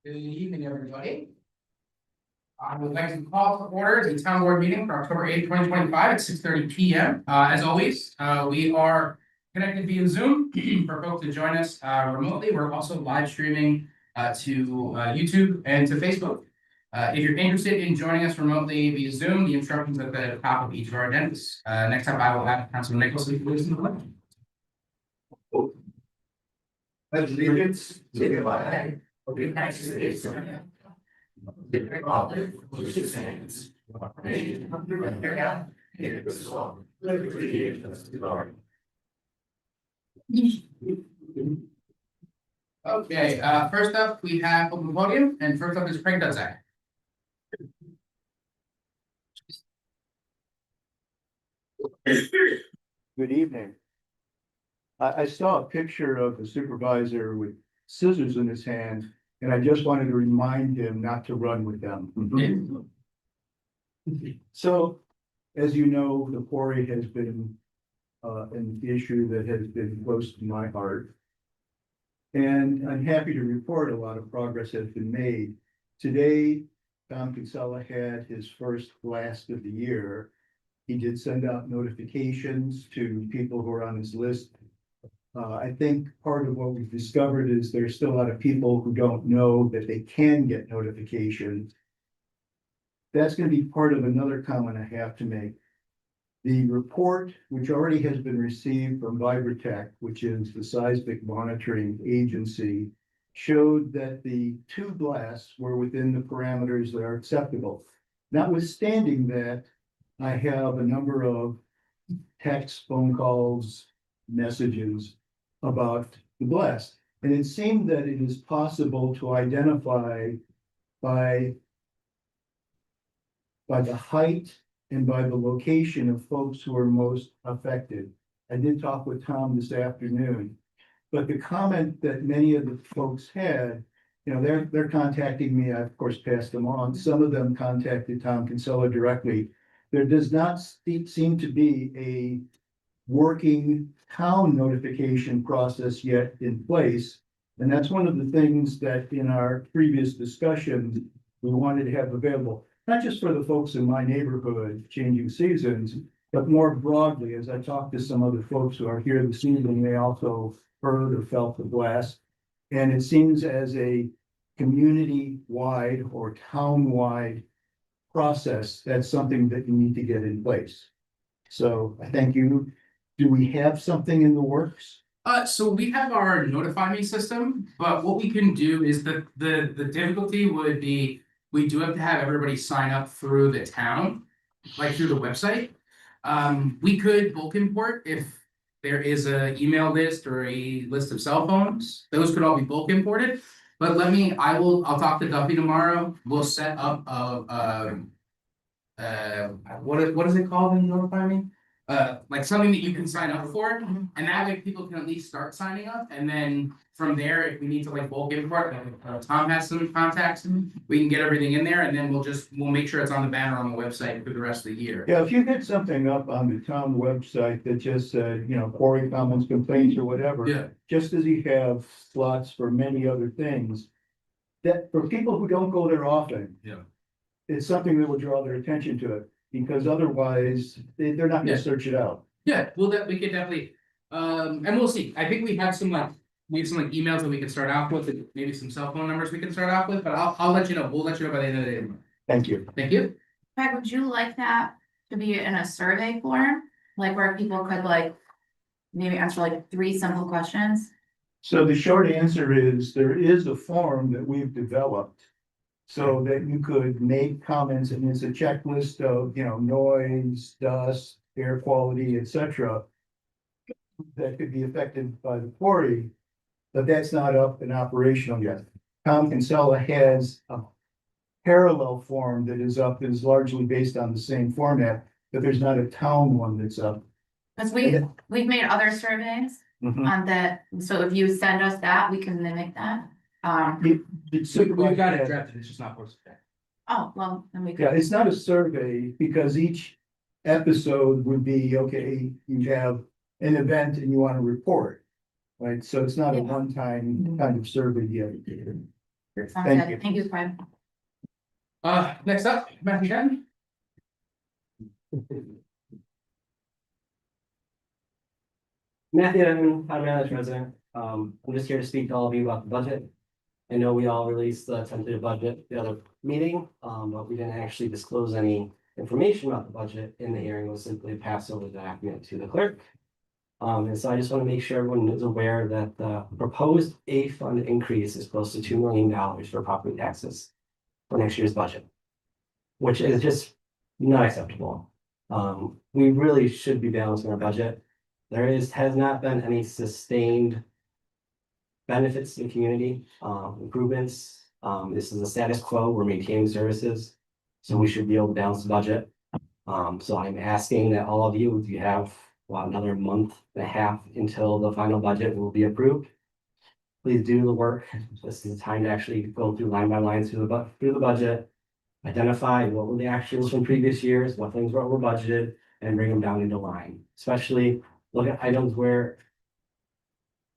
Good evening, everybody. I would like to call to order the town board meeting for October 8th, 2025 at 6:30 p.m. As always, we are connected via Zoom for folks to join us remotely. We're also live streaming to YouTube and to Facebook. If you're interested in joining us remotely via Zoom, the instructions at the top of each of our agendas. Next up, I will have Councilman Nichols lead the pledge. Pledge allegiance to the flag of the United States of America, the republic which stands one nation under God, indivisible, with liberty and justice for all. Okay, first up, we have open podium, and first up is Craig Dudzak. Good evening. I saw a picture of the supervisor with scissors in his hand, and I just wanted to remind him not to run with them. So, as you know, the quarry has been an issue that has been close to my heart. And I'm happy to report a lot of progress has been made. Today, Tom Kinsella had his first blast of the year. He did send out notifications to people who are on his list. I think part of what we've discovered is there's still a lot of people who don't know that they can get notifications. That's going to be part of another comment I have to make. The report, which already has been received from Vibratech, which is the seismic monitoring agency, showed that the two blasts were within the parameters that are acceptable. Notwithstanding that, I have a number of texts, phone calls, messages about the blast. And it seemed that it is possible to identify by the height and by the location of folks who are most affected. I did talk with Tom this afternoon, but the comment that many of the folks had, you know, they're contacting me. I, of course, passed them on. Some of them contacted Tom Kinsella directly. There does not seem to be a working town notification process yet in place. And that's one of the things that in our previous discussions, we wanted to have available, not just for the folks in my neighborhood changing seasons, but more broadly, as I talked to some other folks who are here this evening, they also heard or felt the blast. And it seems as a community-wide or town-wide process, that's something that you need to get in place. So I thank you. Do we have something in the works? So we have our notify me system, but what we can do is the difficulty would be, we do have to have everybody sign up through the town, like through the website. We could bulk import if there is a email list or a list of cell phones, those could all be bulk imported. But I'll talk to Duffy tomorrow. We'll set up what is it called in notify me? Like something that you can sign up for, and that way people can at least start signing up, and then from there, if we need to like bulk import, Tom has some contacts, we can get everything in there, and then we'll make sure it's on the banner on the website for the rest of the year. Yeah, if you get something up on the town website that just said, you know, quarry comments, complaints or whatever. Yeah. Just as you have slots for many other things, that for people who don't go there often. Yeah. It's something that will draw their attention to it, because otherwise they're not gonna search it out. Yeah, well, we could definitely, and we'll see. I think we have some emails that we can start off with, and maybe some cell phone numbers we can start off with, but I'll let you know. We'll let you know by the end of the day. Thank you. Thank you. Greg, would you like that to be in a survey form, like where people could like maybe answer like 3 simple questions? So the short answer is there is a form that we've developed so that you could make comments, and it's a checklist of, you know, noise, dust, air quality, etc. that could be affected by the quarry, but that's not up and operational yet. Tom Kinsella has a parallel form that is up, that is largely based on the same format, but there's not a town one that's up. Because we've made other surveys on that, so if you send us that, we can mimic that. We've got it drafted, it's just not posted yet. Oh, well, then we Yeah, could, it's not a survey because each episode would be, okay, you have an event and you want to report. Right, so it's not a one-time kind of survey yet. Sounds Thank good. you. Thank you, Fred. Next up, Matthew Shen. Matthew, I'm Manlius resident. I'm just here to speak to all of you about the budget. I know we all released the tentative budget the other meeting, but we didn't actually disclose any information about the budget in the hearing. It was simply pass over the document to the clerk. And so I just want to make sure everyone is aware that the proposed A fund increase is close to $2 million for property taxes for next year's budget, which is just not acceptable. We really should be balancing our budget. Has not been any sustained benefits to the community, improvements. This is a status quo. We're maintaining services. So we should be able to balance the budget. So I'm asking that all of you, if you have another month and a half until the final budget will be approved, please do the work. This is the time to actually go through line by line through the budget, identify what were the actuals from previous years, what things were over budgeted, and bring them down into line. Especially look at items where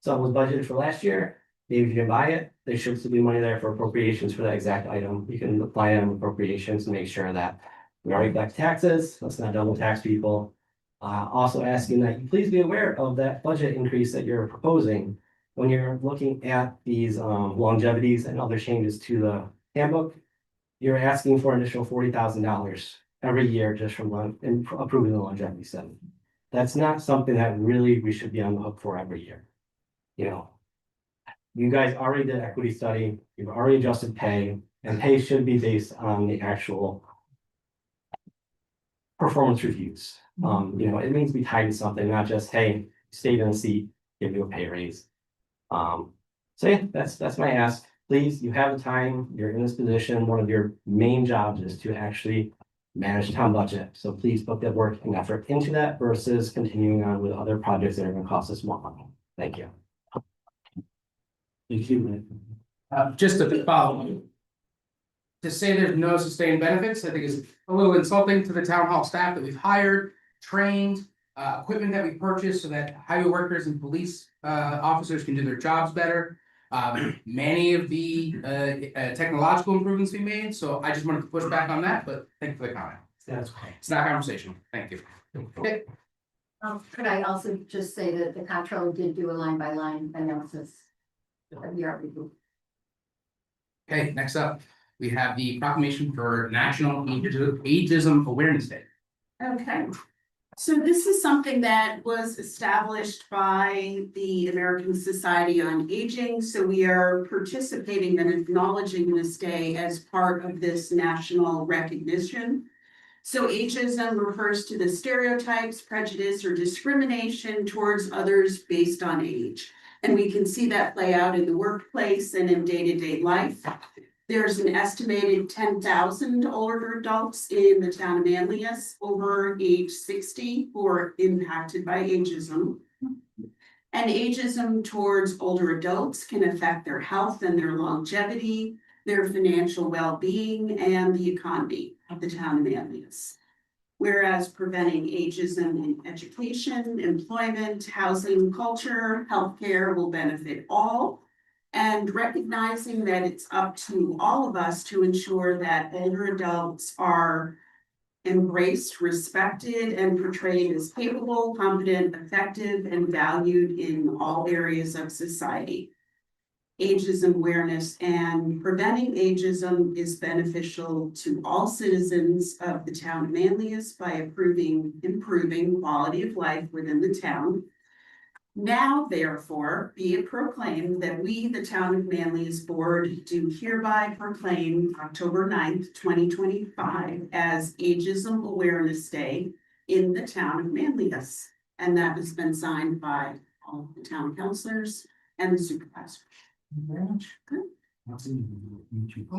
something was budgeted for last year. Maybe if you didn't buy it, there should still be money there for appropriations for that exact item. You can apply it on appropriations to make sure that we already collect taxes. Let's not double tax people. Also asking that you please be aware of that budget increase that you're proposing when you're looking at these longevities and other changes to the handbook. You're asking for an additional $40,000 every year just from approving the longevity study. That's not something that really we should be on the hook for every year. You know, you guys already did equity study, you've already adjusted pay, and pay should be based on the actual performance reviews. You know, it means to be tied to something, not just, hey, stay in the seat, give you a pay raise. So yeah, that's my ask. Please, you have the time, you're in this position, one of your main jobs is to actually manage town budget. So please put that work and effort into that versus continuing on with other projects that are gonna cost us more money. Thank you. Just to follow. To say there's no sustained benefits, I think is a little insulting to the town hall staff that we've hired, trained, equipment that we purchased so that highway workers and police officers can do their jobs better. Many of the technological improvements we made, so I just wanted to push back on that, but thank you for the comment. That's okay. It's not a conversation. Thank you. Okay. Could I also just say that the comptroller did do a line by line analysis of your review? Okay, next up, we have the proclamation for National Ageism Awareness Day. Okay, so this is something that was established by the American Society on Aging. So we are participating and acknowledging this day as part of this national recognition. So ageism refers to the stereotypes, prejudice, or discrimination towards others based on age. And we can see that play out in the workplace and in day-to-day life. There's an estimated 10,000 older adults in the town of Manlius over age 60 who are impacted by ageism. And ageism towards older adults can affect their health and their longevity, their financial well-being, and the economy of the town of Manlius. Whereas preventing ageism in education, employment, housing, culture, healthcare will benefit all. And recognizing that it's up to all of us to ensure that older adults are embraced, respected, and portrayed as capable, competent, effective, and valued in all areas of society. Ageism awareness and preventing ageism is beneficial to all citizens of the town of Manlius by improving quality of life within the town. Now, therefore, be it proclaimed that we, the Town of Manlius Board, do hereby proclaim October 9th, 2025 as Ageism Awareness Day in the Town of Manlius. And that has been signed by all the town councilors and the supervisor. Very much.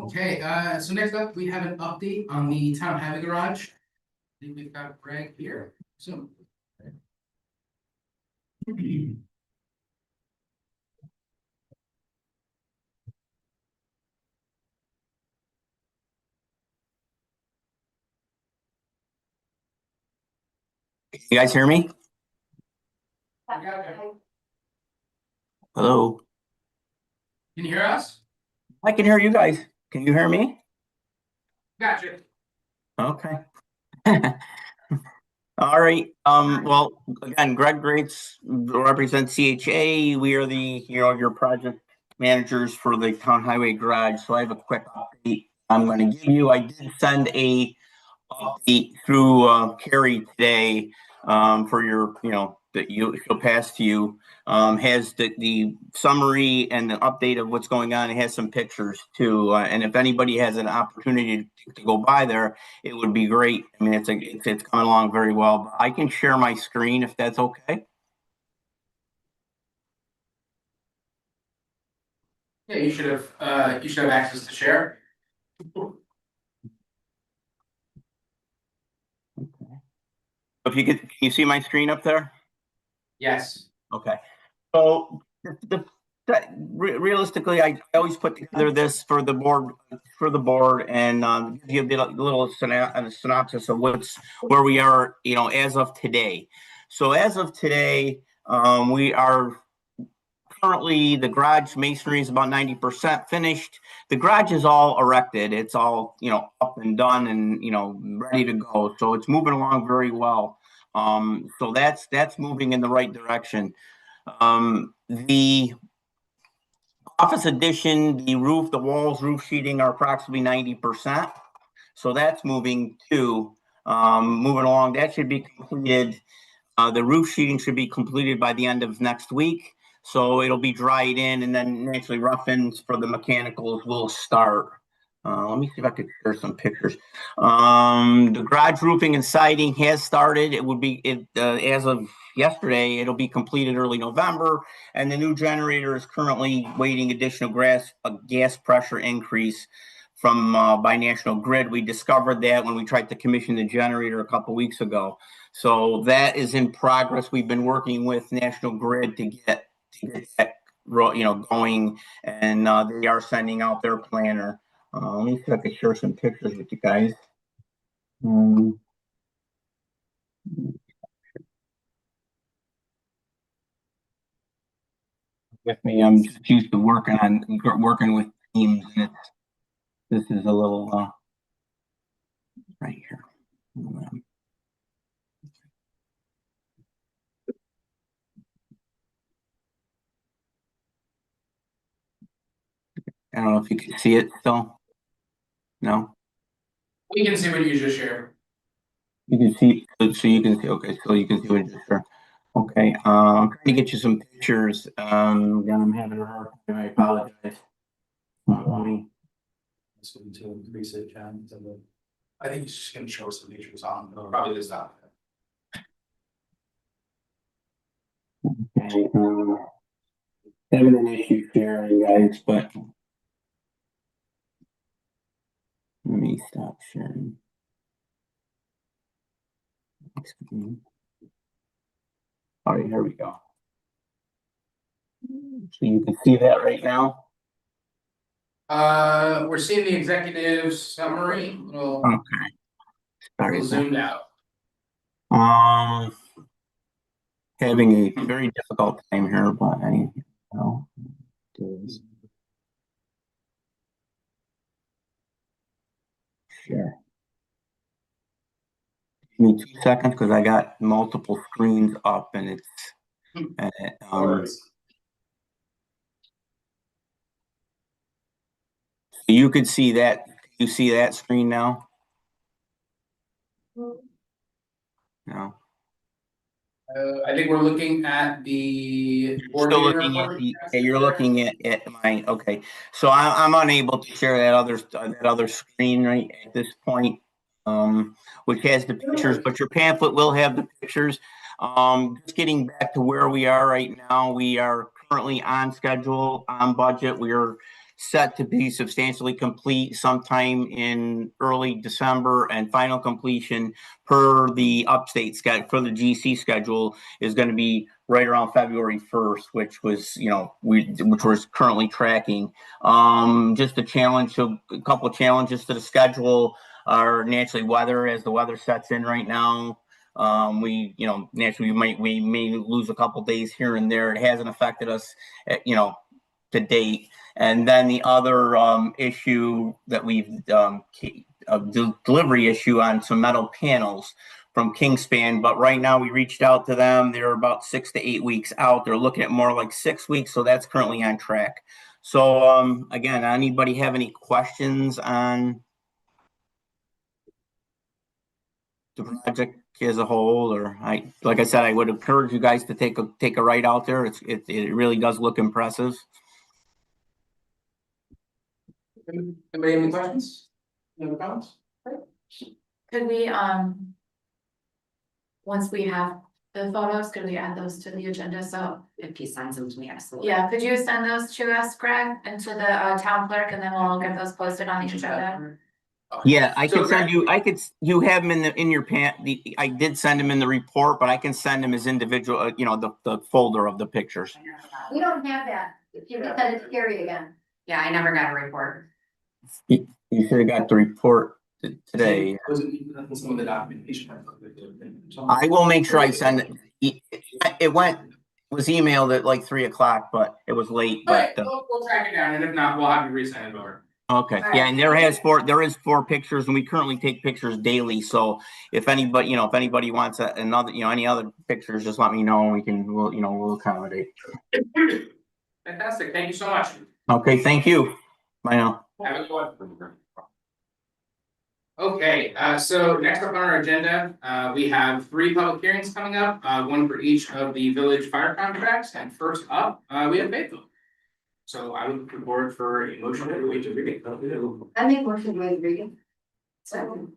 Okay, so next up, we have an update on the town highway garage. I think we've got Greg here, so. You guys hear me? Hello? Can you hear us? I can hear you guys. Can you hear me? Gotcha. Okay. All right. Well, again, Greg Grates represents CHA. We are the, your project managers for the town highway garage. So I have a quick update I'm going to give you. I did send a update through Carrie today for your, that she'll pass to you. Has the summary and the update of what's going on. It has some pictures too. And if anybody has an opportunity to go by there, it would be great. I mean, it's coming along very well. But I can share my screen if that's okay. Yeah, you should have access to share. If you can you see my screen up there? Yes. Okay. So realistically, I always put together this for the board, and give you a little synopsis of where we are, as of today. So as of today, we are currently, the garage masonry is about 90% finished. The garage is all erected. It's all, up and done and, ready to go. So it's moving along very well. So that's moving in the right direction. The office addition, the roof, the walls, roof sheeting are approximately 90%. So that's moving too, moving along. That should be completed. The roof sheeting should be completed by the end of next week. So it'll be dried in, and then naturally rough-ins for the mechanicals will start. Let me see if I could share some pictures. The garage roofing and siding has started. It would be, as of yesterday, it'll be completed early November. And the new generator is currently waiting additional gas pressure increase from by National Grid. We discovered that when we tried to commission the generator a couple weeks ago. So that is in progress. We've been working with National Grid to get that, going, and they are sending out their planner. Let me see if I can share some pictures with you guys. With me, I'm just used to working with teams, and this is a little right here. I don't know if you can see it still. No, We can see what you just shared. you can see. So you can see. Okay, so you can see what it is. Sure. Okay. I'm trying to get you some pictures. Again, I'm having a hard time. I apologize. Let me. To increase it, John, I think he's just gonna show us some pictures on, probably this stuff. Okay, having an issue sharing, guys, but let me stop sharing. All right, here we go. So you can see that right now. We're seeing the executive summary, Okay. Sorry. zoomed out. Having a very difficult time here, but share. Give me 2 seconds because I got multiple screens up and it's you could see that. You see that screen now? No. I think we're looking at the board Still meeting looking at report. you're looking at my, okay. So I'm unable to share that other screen right at this point, which has the pictures, but your pamphlet will have the pictures. Just getting back to where we are right now, we are currently on schedule, on budget. We are set to be substantially complete sometime in early December, and final completion per the upstate schedule, for the GC schedule, is going to be right around February 1st, which was, which we're currently tracking. Just a couple of challenges to the schedule are naturally weather, as the weather sets in right now. Naturally we may lose a couple days here and there. It hasn't affected us, to date. And then the other issue that we've delivery issue on some metal panels from Kingspan, but right now we reached out to them. They're about 6 to 8 weeks out. They're looking at more like 6 weeks, so that's currently on track. So again, anybody have any questions on the project as a whole? Or like I said, I would encourage you guys to take a ride out there. It really does look impressive. Anybody have any questions? Any other comments? Could we, once we have the photos, could we add those to the agenda? So, If he sends them to me, absolutely. yeah, could you send those to us, Greg, and to the town clerk, and then we'll get those posted on the agenda? Yeah, I So, can send you. You have them in your I did send them in the report, but I can send them as individual. The folder of the pictures. We don't have that. If you can send it to Carrie again. Yeah, I never got a report. You should have got the report today. Was it some of the documentation? I will make sure I send it. It was emailed at like 3 o'clock, but it was late. Alright, But we'll track it down, and if not, we'll have you resend it over. okay, yeah, and there is 4 pictures, and we currently take pictures daily. So if anybody, if anybody wants another, any other pictures, just let me know, and we'll accommodate. Fantastic, thank you so much. Okay, thank you. Bye now. Have a good one. Okay, so next up on our agenda, we have 3 public hearings coming up, one for each of the village fire contracts, and first up, we have Fayetteville. So I would look forward for a motion to waive the reading. I make motion to waive reading. So,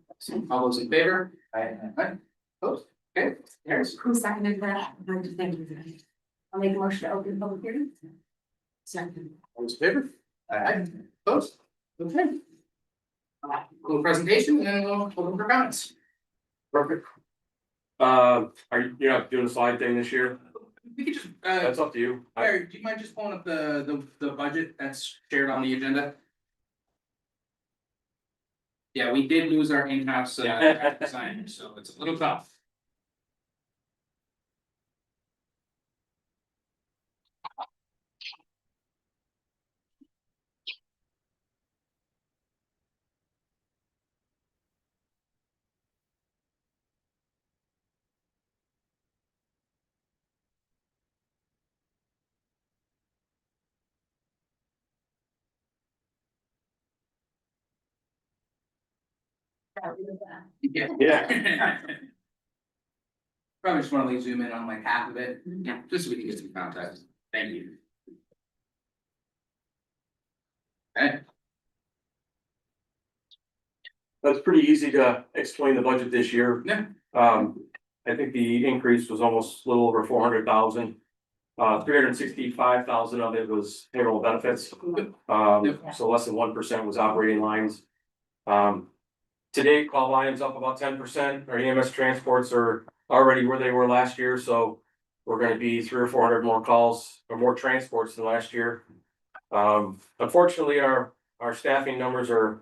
All those in favor? Aye. Opposed? Okay, carries. who seconded that? Thank you. I'll make a motion to open public hearing. Second. All those in favor? Aye. Opposed? Okay. Little presentation, and then we'll open for comments. Perfect. You're not doing a slide thing this year? We could just, That's up to you. Larry, do you mind just pulling up the budget that's shared on the agenda? Yeah, we did lose our in-house designer, so it's a little tough. Yeah. Yeah. Probably just wanna like zoom in on like half of it, yeah, just so we can get some context, thank you. Okay, That's pretty easy to explain the budget this year. yeah, I think the increase was almost a little over 400,000. 365,000 of it was payroll benefits. So less than 1% was operating lines. Today, call volume's up about 10%. Our EMS transports are already where they were last year, so we're gonna be 300 or 400 more calls or more transports than last year. Unfortunately, our staffing numbers are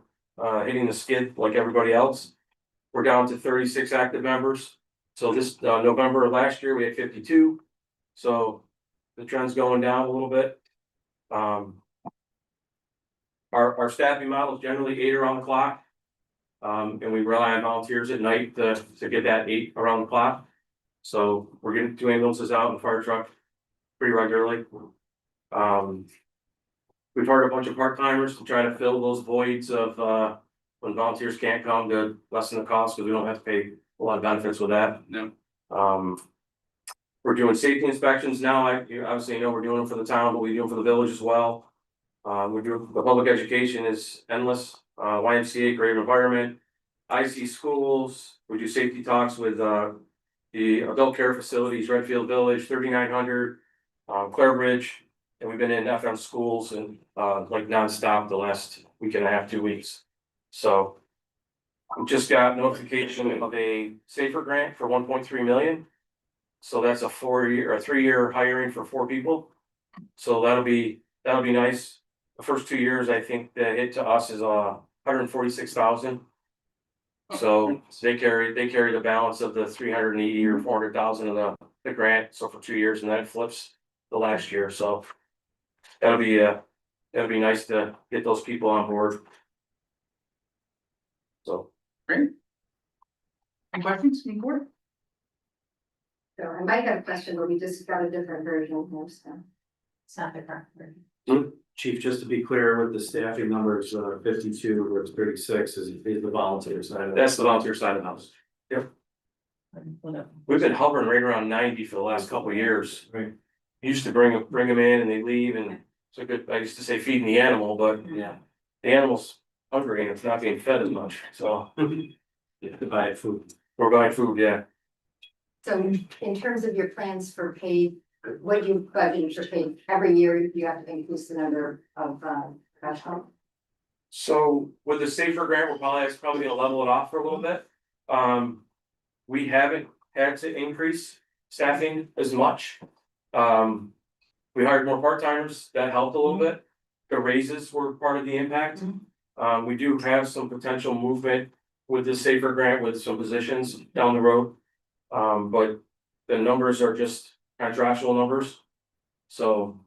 hitting the skid like everybody else. We're down to 36 active members. So this November of last year, we had 52. So the trend's going down a little bit. Our staffing model is generally 8 around the clock. And we rely on volunteers at night to get that 8 around the clock. So we're getting 2 ambulances out and a fire truck pretty regularly. We've hired a bunch of part-timers to try to fill those voids of when volunteers can't come to lessen the cost, because we don't have to pay a lot of benefits with that. no, We're doing safety inspections now. You obviously know we're doing them for the town, but we do them for the village as well. We're doing, the public education is endless, YMCA, Great Environment, IC schools, we do safety talks with the adult care facilities, Redfield Village, 3900, Clare Bridge, and we've been in FM schools and like nonstop the last week and a half, 2 weeks. So we just got notification of a SAFER grant for 1.3 million. So that's a 3-year hiring for 4 people. So that'll be nice. The first 2 years, I think the hit to us is 146,000. So they carry the balance of the 380 or 400,000 of the grant. So for 2 years, and then it flips the last year. So that'll be nice to get those people on board. So. Great. Any questions from the board? So I might have a question, but we just got a different version here, so. It's not the correct word. Chief, just to be clear with the staffing numbers, 52 or 36 is the volunteer side. That's the volunteer side of the house. We've been hovering right around 90 for the last couple of years. Right. Used to bring them in and they leave and it's a good, I used to say feeding the animal, but Yeah. the animal's hungry and it's not being fed as much, so You have to buy food. we're buying food, yeah. So in terms of your plans for paid, what you budget for paid, every year you have to increase the number of professional. So with the safer grant, we're probably gonna level it off for a little bit. We haven't had to increase staffing as much. We hired more part-timers, that helped a little bit. The raises were part of the impact. We do have some potential movement with the safer grant with some positions down the road. But the numbers are just contractual numbers. So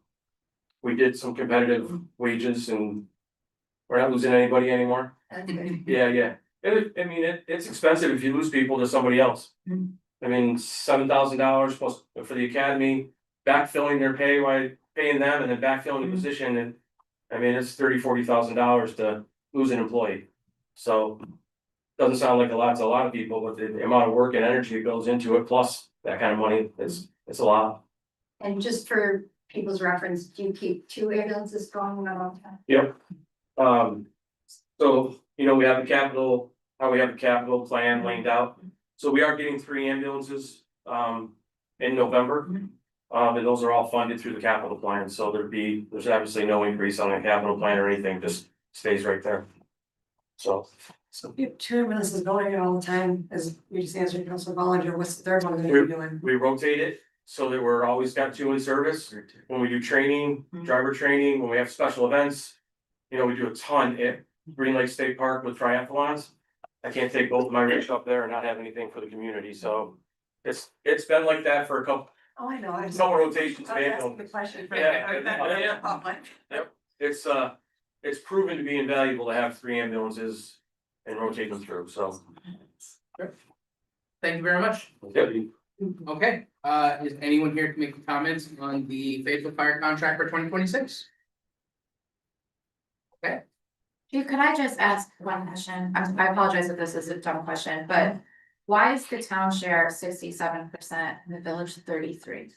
we did some competitive wages and we're not losing anybody anymore. Yeah. It's expensive if you lose people to somebody else. I mean, $7,000 plus for the academy, backfilling their pay while paying them and then backfilling the position and. I mean, it's $30,000-$40,000 to lose an employee. So. Doesn't sound like a lot to a lot of people, but the amount of work and energy that goes into it, plus that kind of money, it's a lot. And just for people's reference, do you keep 2 ambulances going at all time? Yep. So, we have the capital plan laid out. So we are getting 3 ambulances, in November. And those are all funded through the capital plan, so there's obviously no increase on the capital plan or anything, just stays right there. So. So you have 2 ambulances going in all the time, as you just answered, Council Volunteer, what's the third one gonna be doing? We rotate it so that we're always got 2 in service. When we do training, driver training, when we have special events. We do a ton at Green Lake State Park with triathlons. I can't take both of my rigs up there and not have anything for the community, so it's been like that for a couple. Oh, I know. No rotations, I was asking the question for Yeah. public. It's proven to be invaluable to have 3 ambulances and rotate them through, so. Thank you very much. Yep. Okay, is anyone here to make comments on the Fayetteville Fire contract for 2026? Chief, could I just ask one question? I apologize if this is a dumb question, but why is the town share 67% and the village 33%?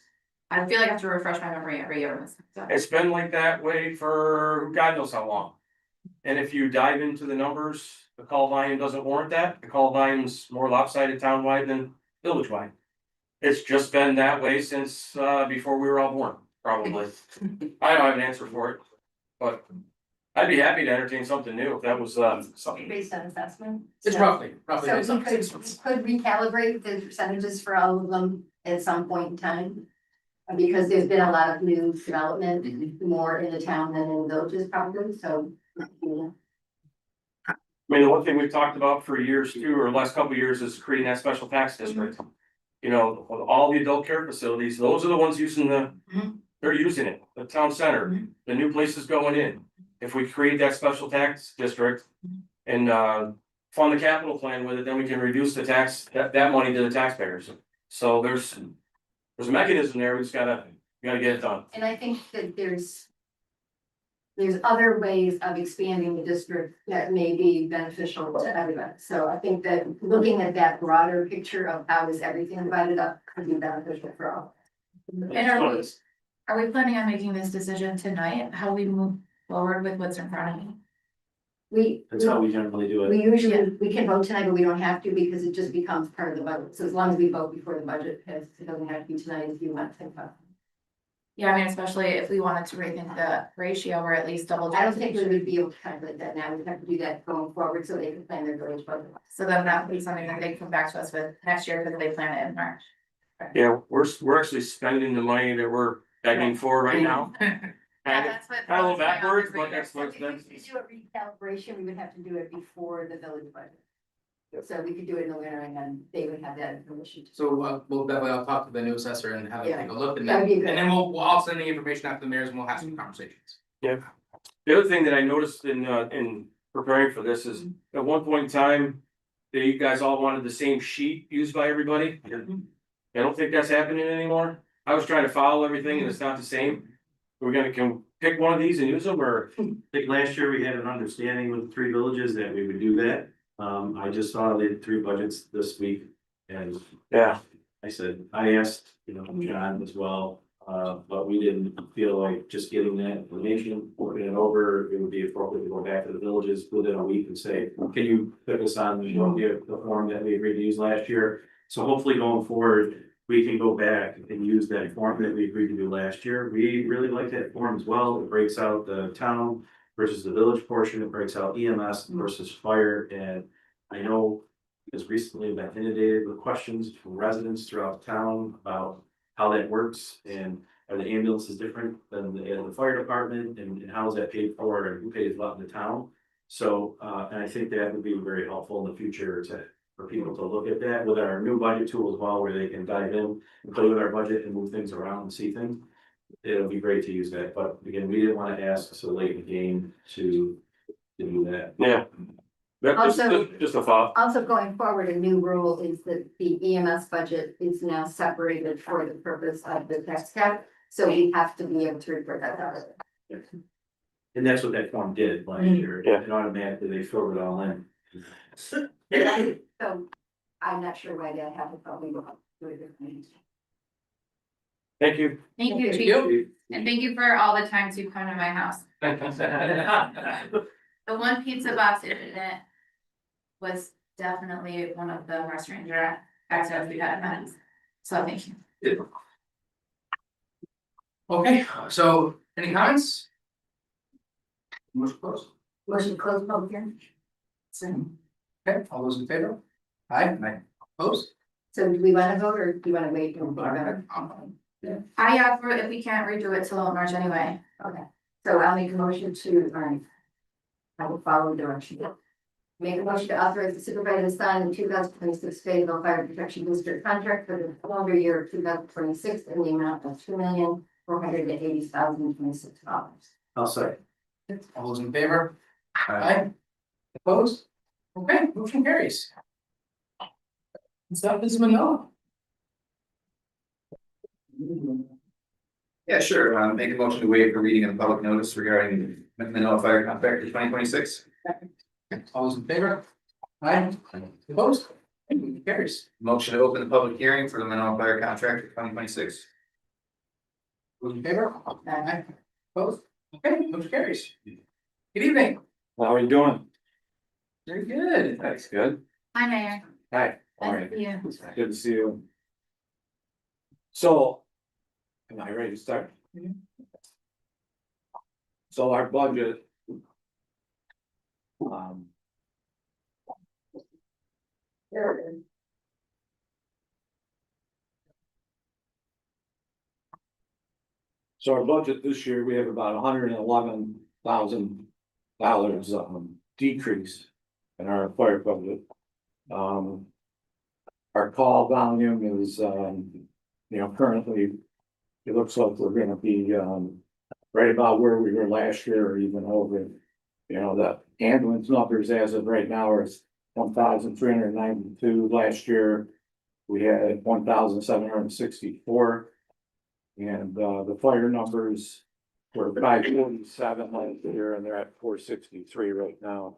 I feel like I have to refresh my memory every year. with this. It's been like that way for God knows how long. And if you dive into the numbers, the call volume doesn't warrant that. The call volume's more lopsided townwide than village-wide. It's just been that way since before we were all born, probably. I don't have an answer for it, but I'd be happy to entertain something new if that was something. Based on assessment? It's roughly. So we could recalibrate the percentages for all of them at some point in time. Because there's been a lot of new development, more in the town than in the villages probably, so. I mean, the one thing we've talked about for years too, or the last couple of years, is creating that special tax district. With all the adult care facilities, those are the ones using they're using it, the town center, the new places going in. If we create that special tax district and fund the capital plan with it, then we can reduce the tax, that money to the taxpayers. So there's a mechanism there, we just gotta get it done. And I think that there's other ways of expanding the district that may be beneficial to everyone. So I think that looking at that broader picture of how is everything divided up could be beneficial for all. And are we planning on making this decision tonight? How we move forward with what's in front of me? That's how we generally do it. We can vote tonight, but we don't have to because it just becomes part of the budget. So as long as we vote before the budget, it doesn't have to be tonight if you want to think about it. Yeah, I mean, especially if we wanted to rethink the ratio or at least double. I don't think we would be able to calculate that now. We'd have to do that going forward so they can plan their village budget. So then that would be something that they can come back to us with next year because they plan it in March. Yeah, we're actually spending the money that we're begging for right now. That's what. Kind of a little backwards, but that's. If we do a recalibration, we would have to do it before the village budget. So we could do it in the winter and then they would have that information. So we'll definitely, I'll talk to the new assessor and have them take a look and That'd then, be good. and then we'll I'll send the information out to the mayors and we'll have some conversations. The other thing that I noticed in preparing for this is, at one point in time, you guys all wanted the same sheet used by everybody. I don't think that's happening anymore. I was trying to follow everything and it's not the same. We're gonna, can pick one of these and use them, or? I think last year we had an understanding with the three villages that we would do that. I just saw the three budgets this week and Yeah. I said, I asked, John as well, but we didn't feel like just getting that information, working it over, it would be appropriate to go back to the villages within a week and say, can you put us on the form that we agreed to use last year? So hopefully going forward, we can go back and use that form that we agreed to do last year. We really like that form as well. It breaks out the town versus the village portion. It breaks out EMS versus fire. And I know because recently I've been inundated with questions from residents throughout town about how that works and are the ambulances different than the fire department and how is that paid for and who pays what in the town? So, and I think that would be very helpful in the future for people to look at that with our new budget tool as well, where they can dive in and play with our budget and move things around and see things. It'll be great to use that, but again, we didn't want to ask so late in the game to do that. Yeah. That's just a thought. Also going forward, a new rule is that the EMS budget is now separated for the purpose of the tax cap. So we have to be able to report that out. And that's what that form did last year. Yeah. And automatically they filled it all in. So I'm not sure why that happened, but we will do it differently. Thank you. Thank you, Thank Chief, you. and thank you for all the times you come to my house. The one pizza box incident was definitely one of the more stranger accidents we had at so thank you. Okay, so any comments? Motion closed. Motion to close public hearing. Okay, all those in favor? Aye. Opposed? So do we want to vote or do you want to wait? and think about it? I for if we can't redo it till March anyway. Okay, so I'll make a motion to, I will follow direction. Make a motion to authorize the supervisor to sign the 2026 Fayetteville Fire Protection Booster contract for the calendar year of 2026 in the amount of $2,480,026. I'll say. All those in favor? Aye. Opposed? Okay, motion carries. What's up, Ms. Manila? Yeah, sure. Make a motion to waive the reading of the public notice regarding Manila Fire Contract for 2026. All those in favor? Aye. Opposed? Motion carries. Motion to open the public hearing for the Manila Fire Contract for 2026. Those in favor? Aye. Opposed? Okay, motion carries. Good evening. How are you doing? Very good. That's good. Hi, Mayor. Hi. Nice to see you. Good to see you. So. Am I ready to start? So our budget. So our budget this year, we have about $111,000 decrease in our fire budget. Our call volume is, currently, it looks like we're gonna be, right about where we were last year or even over. The ambulance numbers as of right now are 1,392. Last year, we had 1,764. And the fire numbers were 547 last year and they're at 463 right now.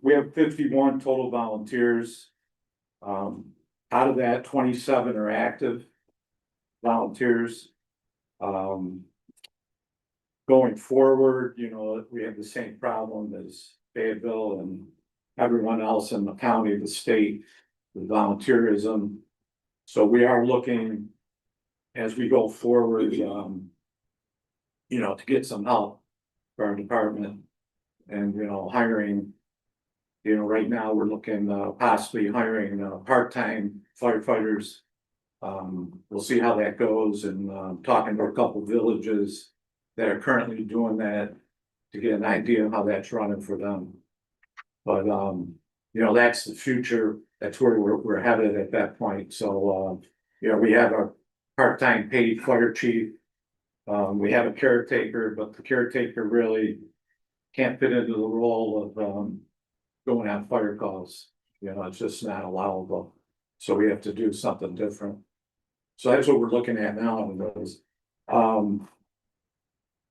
We have 51 total volunteers. Out of that, 27 are active volunteers. Going forward, we have the same problem as Fayetteville and everyone else in the county, the state, with volunteerism. So we are looking as we go forward, to get some help for our department and, hiring. Right now we're looking, possibly hiring, part-time firefighters. We'll see how that goes and, talking to a couple villages that are currently doing that to get an idea of how that's running for them. But, you know, that's the future, that's where we're headed at that point, so, you know, we have a part-time paid fire chief. We have a caretaker, but the caretaker really can't fit into the role of, going on fire calls. You know, it's just not allowable, so we have to do something different. So that's what we're looking at now, anyways.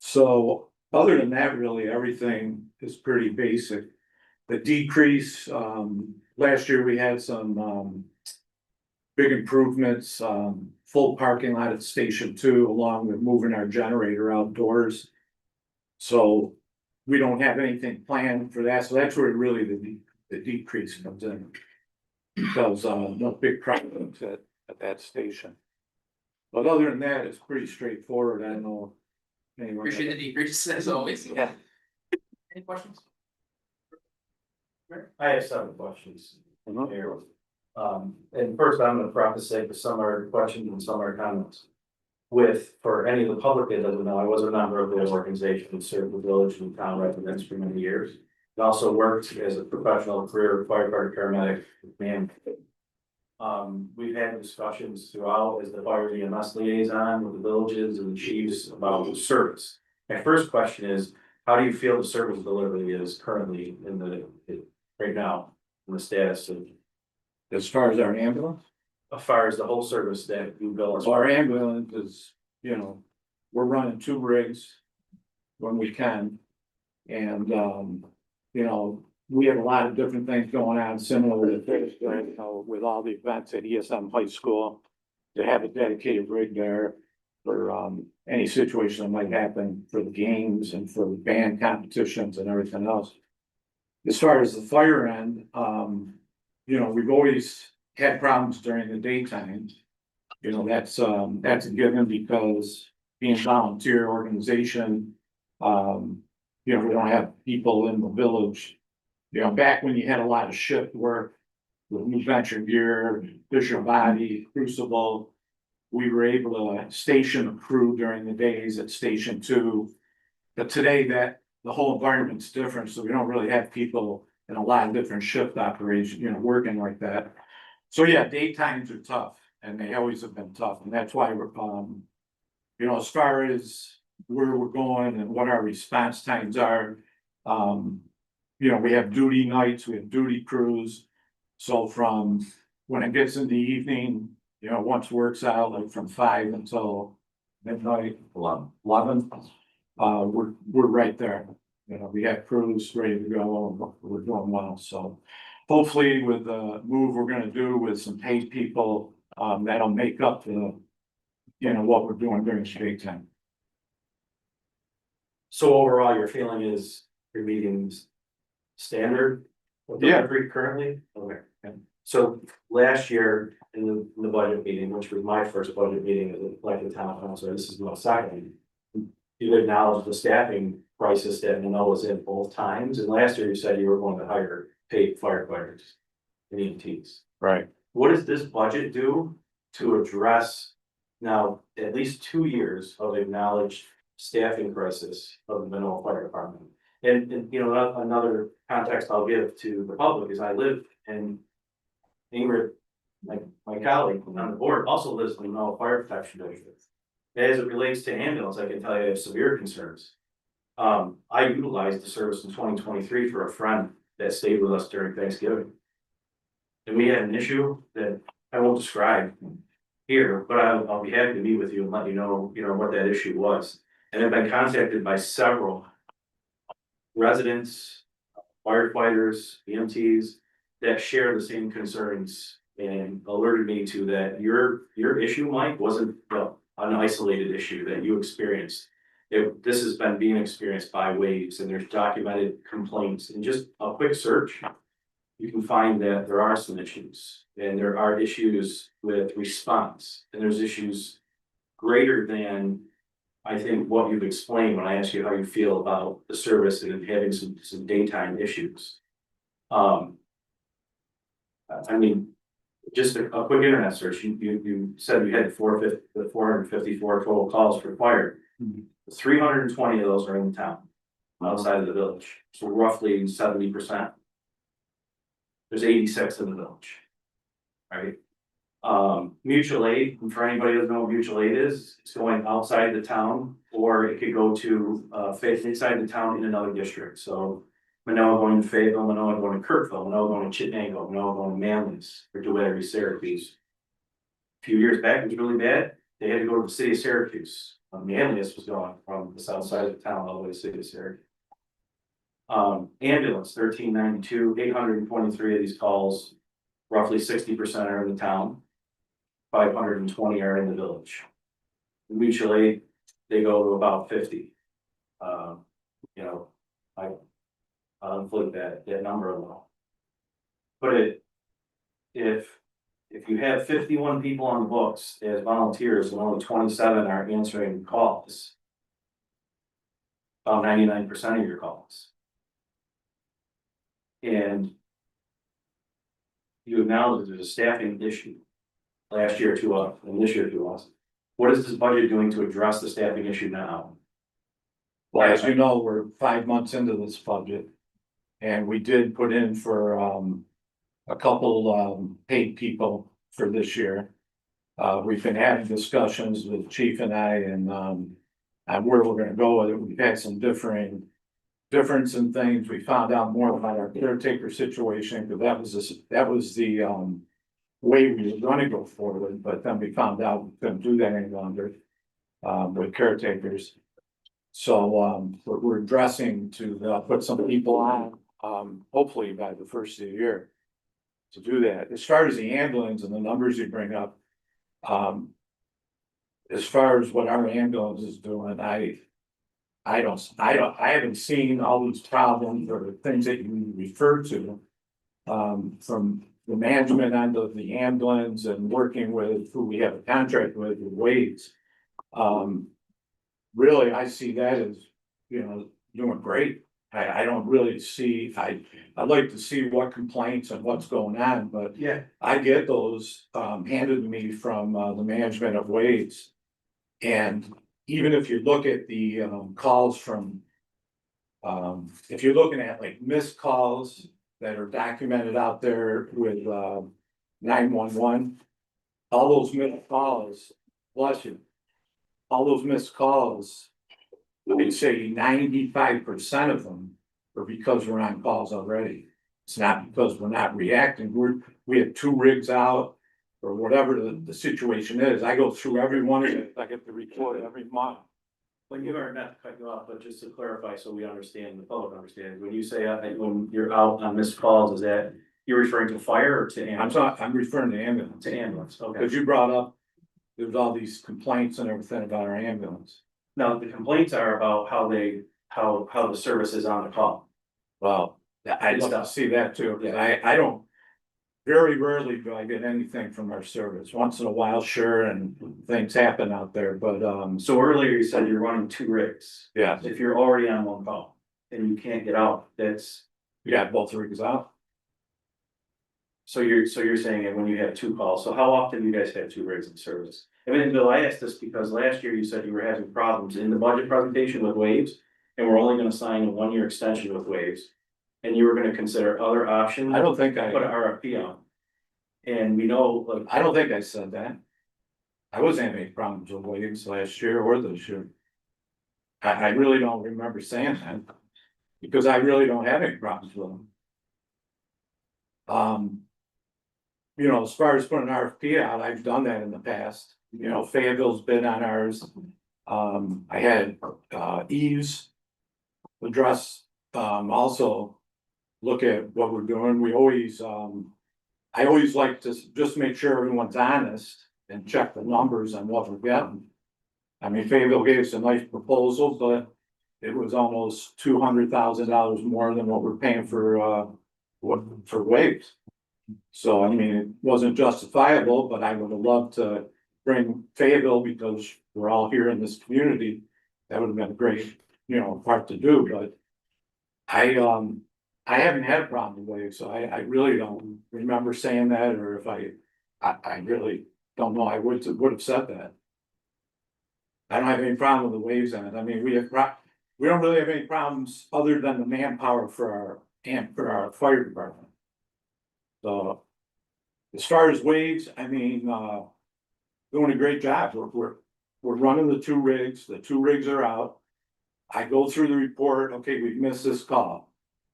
So other than that, really, everything is pretty basic. The decrease, last year we had some, big improvements, full parking lot at Station Two, along with moving our generator outdoors. So we don't have anything planned for that, so that's where really the decrease comes in. Because, no big problems at that station. But other than that, it's pretty straightforward, I don't know. anyone- Appreciate the decrease as always. Yeah. Any questions? I have several questions Mhm. here. And first, I'm gonna preface it with some are questions and some are comments. For any of the public that doesn't know, I was a member of the organization, served the village and town residents for many years. And also worked as a professional career firefighter paramedic man. We've had discussions throughout as the fire EMS liaison with the villages and the chiefs about service. My first question is, how do you feel the service delivery is currently right now, in the status of, As far as our ambulance? as far as the whole service that you bill us? Our ambulance is, you know, we're running 2 rigs when we can. And, you know, we have a lot of different things going on similar to this, you know, with all the events at ESM High School. To have a dedicated rig there for, any situation that might happen for the games and for band competitions and everything else. As far as the fire end, you know, we've always had problems during the daytime. You know, that's a given because being a volunteer organization, you know, we don't have people in the village. You know, back when you had a lot of shift work with New Venture Gear, Bishop Body, Crucible, we were able to station a crew during the days at Station Two. But today that the whole environment's different, so we don't really have people in a lot of different shift operations, you know, working like that. So yeah, daytimes are tough and they always have been tough, and that's why we're, you know, as far as where we're going and what our response times are. You know, we have duty nights, we have duty crews. So from when it gets in the evening, you know, once work's out, like from 5 until midnight, 11, we're right there. You know, we have crews ready to go and we're doing well, so. Hopefully with the move we're gonna do with some paid people, that'll make up the, you know, what we're doing during the daytime. So overall, your feeling is your meetings standard? with Yeah. delivery currently? Okay. So last year in the budget meeting, which was my first budget meeting as elected town council, this is my second. You acknowledged the staffing crisis that Manila was in both times, and last year you said you were going to hire paid firefighters and EMTs. Right. What does this budget do to address now at least 2 years of acknowledged staffing crisis of the Manila Fire Department? And you know, another context I'll give to the public is I live in Ingrid, my colleague on the board also lives in the Manila Fire Protection District. As it relates to ambulance, I can tell you I have severe concerns. I utilized the service in 2023 for a friend that stayed with us during Thanksgiving. And we had an issue that I won't describe here, but I'll be happy to meet with you and let you know what that issue was. And I've been contacted by several residents, firefighters, EMTs that share the same concerns and alerted me to that your issue, Mike, wasn't an isolated issue that you experienced. This has been being experienced by waves, and there's documented complaints, and just a quick search. You can find that there are some issues, and there are issues with response, and there's issues greater than, I think, what you've explained when I asked you how you feel about the service and having some daytime issues. I mean, just a quick internet search, you said you had 454 total calls for fire. 320 of those are in town, outside of the village, so roughly 70%. there's 86 in the village. Right? Mutual aid, and for anybody who doesn't know what mutual aid is, it's going outside the town, or it could go to, inside the town in another district, so. Manoa going to Fayetteville, Manoa going to Kirkville, Manoa going to Chittenango, Manoa going to Manlius, or DeWitt, Syracuse. A few years back, it was really bad, they had to go to the city of Syracuse, Manlius was going from the south side of the town all the way to the city of Syracuse. Ambulance, 1392, 823 of these calls, roughly 60% are in the town. 520 are in the village. Mutual aid, they go to about 50. You know, I'll inflate that number a little. But if you have 51 people on the books as volunteers and only 27 are answering calls, about 99% of your calls. And you acknowledge that there's a staffing issue last year to us and this year to us. What is this budget doing to address the staffing issue now? Well, as you know, we're 5 months into this budget. And we did put in for a couple paid people for this year. We've been having discussions with Chief and I and on where we're gonna go with it. We've had some difference in things. We found out more about our caretaker situation, because that was the way we were gonna go forward, but then we found out we couldn't do that any longer with caretakers. So we're addressing to put some people on, hopefully by the first of the year to do that. As far as the ambulance and the numbers you bring up, as far as what our ambulance is doing, I haven't seen all these problems or the things that you refer to from the management end of the ambulance and working with who we have a contract with Wade's. Really, I see that as, you know, doing great. I don't really see, I'd like to see what complaints and what's going on, but Yeah. I get those handed to me from the management of Wade's. And even if you look at the calls from, if you're looking at like missed calls that are documented out there with 911, all those missed calls, bless you, all those missed calls, I'd say 95% of them are because we're on calls already. It's not because we're not reacting. We have 2 rigs out or whatever the situation is. I go through every one of it. I get the report every month. When you are, not to cut you off, but just to clarify, so we understand, the public understands, when you say when you're out on missed calls, is that you're referring to fire or to ambulance? I'm referring to ambulance. To ambulance, okay. Because you brought up, there's all these complaints and everything about our ambulance. Now, the complaints are about how the service is on the call. Well, I'd love to see that too, because I don't, very rarely do I get anything from our service. Once in a while, sure, and things happen out there, but So earlier you said you're running 2 rigs. yeah, If you're already on 1 call and you can't get out, that's, we got both rigs out. so you're saying that when you have 2 calls, so how often do you guys have 2 rigs in service? I mean, Bill, I asked this because last year you said you were having problems in the budget presentation with Waves. And we're only gonna sign a 1-year extension with Waves. And you were gonna consider other options. I don't think Put an RFP on. And we know, like, I don't think I said that. I wasn't having any problems with Williams last year or this year. I really don't remember saying that, because I really don't have any problems with them. You know, as far as putting an RFP out, I've done that in the past. You know, Fayetteville's been on ours. I had Eves address, also look at what we're doing. We always, I always like to just make sure everyone's honest and check the numbers on what we're getting. I mean, Fayetteville gave us a nice proposal, but it was almost $200,000 more than what we're paying for waves. So, I mean, it wasn't justifiable, but I would have loved to bring Fayetteville, because we're all here in this community. That would have been a great, you know, part to do, but I haven't had a problem with waves, so I really don't remember saying that, or if I really don't know, I would have said that. I don't have any problem with the waves on it. I mean, we don't really have any problems other than the manpower for our fire department. So. As far as waves, I mean, doing a great job. We're running the 2 rigs. The 2 rigs are out. I go through the report, okay, we've missed this call.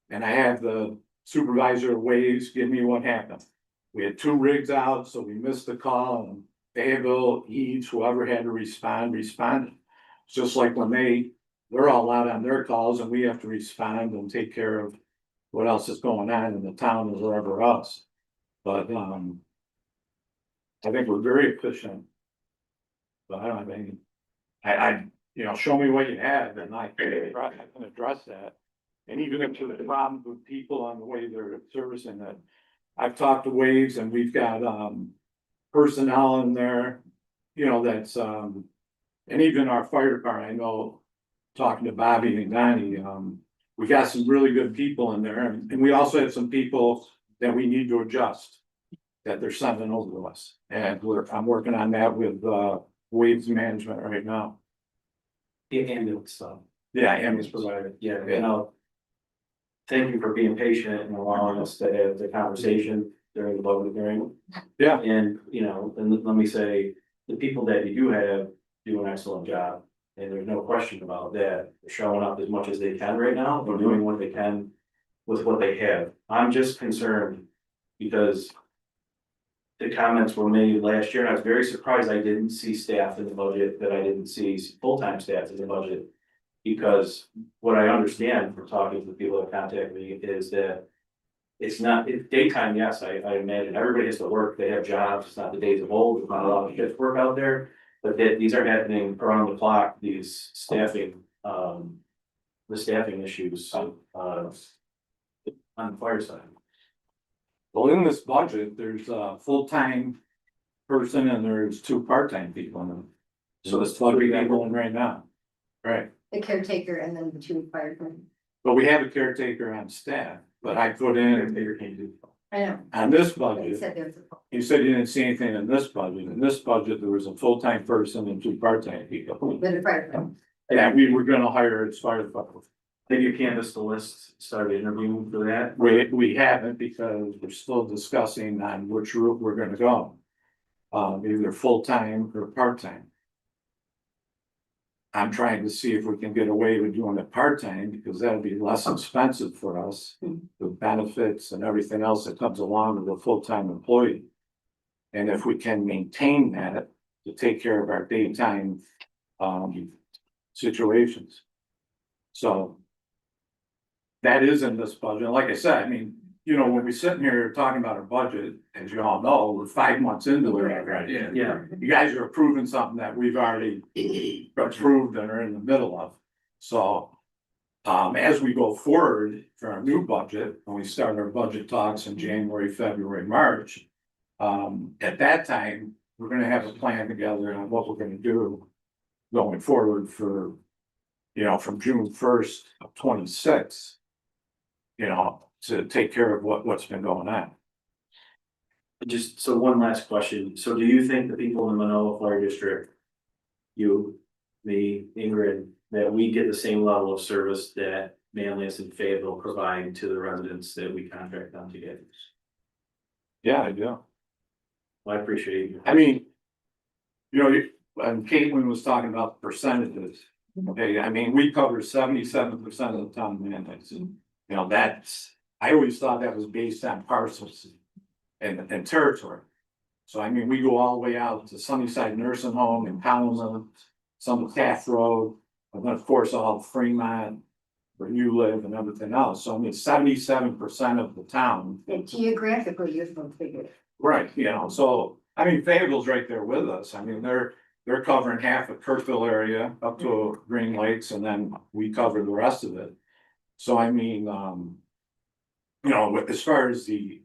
And I have the supervisor of waves give me what happened. We had 2 rigs out, so we missed the call, and Fayetteville, Eads, whoever had to responded. It's just like when they're all out on their calls and we have to respond and take care of what else is going on in the town or wherever else. But, I think we're very efficient. But I don't mean, show me what you have and I can address that. And even if there's problems with people on the way they're servicing it. I've talked to Waves and we've got, personnel in there, that's, and even our fire department, I know, talking to Bobby and Donnie, we got some really good people in there and we also have some people that we need to adjust. That they're sending over to us, and I'm working on that with Waves Management right now. The ambulance stuff. Yeah, Ambulance provider, yeah, thank you for being patient and allowing us to have the conversation during the public hearing. Yeah. And, and let me say, the people that you do have do an excellent job. And there's no question about that. They're showing up as much as they can right now. They're doing what they can with what they have. I'm just concerned because the comments were made last year, and I was very surprised I didn't see staff in the budget, that I didn't see full-time staff in the budget. Because what I understand from talking to the people that contact me is that it's daytime, yes, I imagine everybody has to work, they have jobs, it's not the days of old, there's not a lot of shift work out there. But that these are happening around the clock, these staffing, the staffing issues, on the fire side. Well, in this budget, there's a full-time person and there's 2 part-time people in them. So it's 3 people in right now. Right, The caretaker and then the 2 firemen. but we have a caretaker on staff, but I put in I know. on this He budget. said there's a. You said you didn't see anything in this budget. In this budget, there was a full-time person and 2 part-time people. With a fireman. Yeah, we were gonna hire as fire department. Have you canvassed the list, started interviewing for that? We haven't because we're still discussing on which route we're gonna go. Either full-time or part-time. I'm trying to see if we can get away with doing it part-time because that'll be less expensive for us. With benefits and everything else that comes along with a full-time employee. And if we can maintain that to take care of our daytime, situations. So. That is in this budget. Like I said, I mean, when we sit here talking about our budget, as you all know, we're 5 months into it already. Yeah. You guys are approving something that we've already approved and are in the middle of. So. As we go forward for our new budget, when we start our budget talks in January, February, March. At that time, we're gonna have a plan together on what we're gonna do. Going forward for, from June 1st of 26. To take care of what's been going on. Just, so one last question, so do you think the people in the Manoa Fire District, you, me, Ingrid, that we get the same level of service that Manlius and Fayetteville provide to the residents that we contract on to get? Yeah, I do. Well, I appreciate you. I mean. And Caitlin was talking about percentages. Okay, I mean, we cover 77% of the town mandates. I always thought that was based on parcels and territory. So I mean, we go all the way out to Sunnyside Nursing Home in Townsend, some Taft Road, and then of course all Fremont, where you live and everything else. So I mean, 77% of the town. And geographically, you're from figure. Right, so, I mean, Fayetteville's right there with us. I mean, they're covering half of Kirkville area up to Green Lakes and then we cover the rest of it. So I mean, as far as the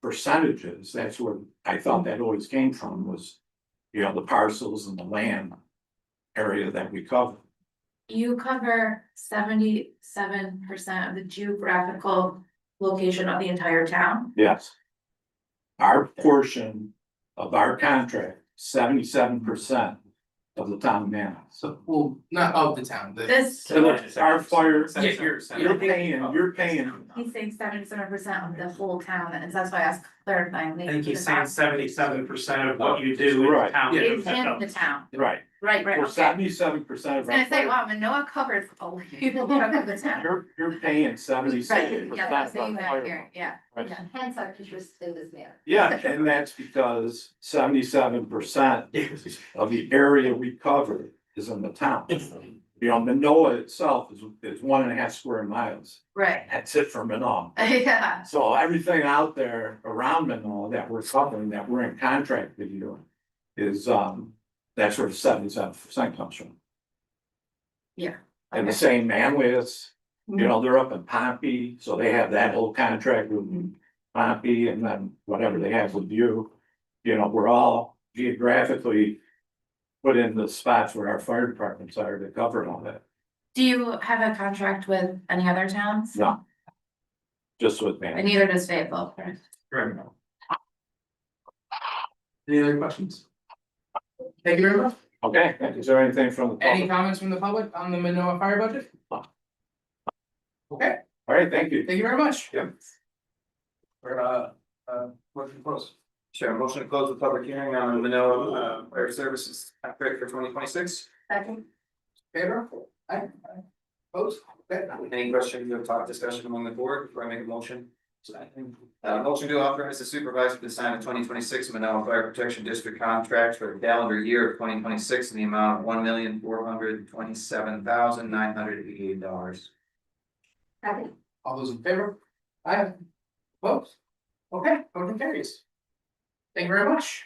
percentages, that's where I thought that always came from was, the parcels and the land area that we cover. You cover 77% of the geographical location of the entire town. Yes. Our portion of our contract, 77% of the town man. So, well, not of the town, This, Our fire, Yeah, you're paying. he's saying 77% of the whole town, and that's why I was clarifying. I think he's saying 77% of what you do in Right. town. Is in the town, Right, right, for okay. 77% I of was our gonna say, fire, wow, Manoa covers a huge chunk of the town. you're paying Right, 77%. yeah, I'm saying that here, yeah. Right. Yeah, hence our interest in this matter. Yeah, and that's because 77% of the area we cover is in the town. You know, Manoa itself is 1.5 square miles. Right, That's it for Manoa. yeah, So everything out there around Manoa that we're covering, that we're in contract with you is, that's where 77% comes from. yeah. And the Okay. same Manlius, you know, they're up in Pompey, so they have that whole contract with Pompey and then whatever they have with you. You know, we're all geographically put in the spots where our fire departments are to cover all that. Do you have a contract with any other towns? No. Just with And me. neither does Fayetteville, correct? Any other questions? Thank you very much. Okay, is there anything from the Any public? comments from the public on the Manoa fire budget? Okay, All right, thank you. thank you very much. Yep. We're, motion closed. Sure, motion to close the public hearing on the Manoa Fire Services contract for 2026. Second. Favor? Aye. Opposed? Okay. Any questions or talk discussion among the board before I make a motion? Motion to authorize the supervisor to sign the 2026 Manoa Fire Protection District contract for the calendar year of 2026 in the amount of $1,427,988. Second. All those in favor? Aye. Opposed? Okay, motion carries. Thank you very much.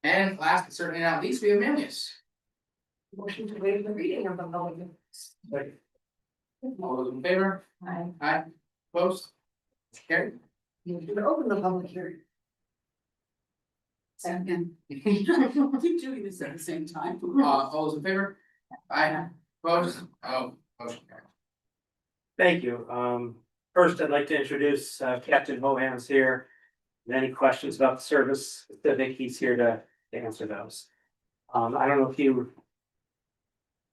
And last but certainly not least, we have Manlius. Motion to waive the reading of the public notice. All those in favor? Aye. Aye. Opposed? Carried. You should open the public hearing. Second. Keep doing this at the same time. All those in favor? Aye. Opposed? Oh, motion carried. Thank you. First, I'd like to introduce Captain Mohans here. Any questions about the service, I think he's here to answer those. I don't know if you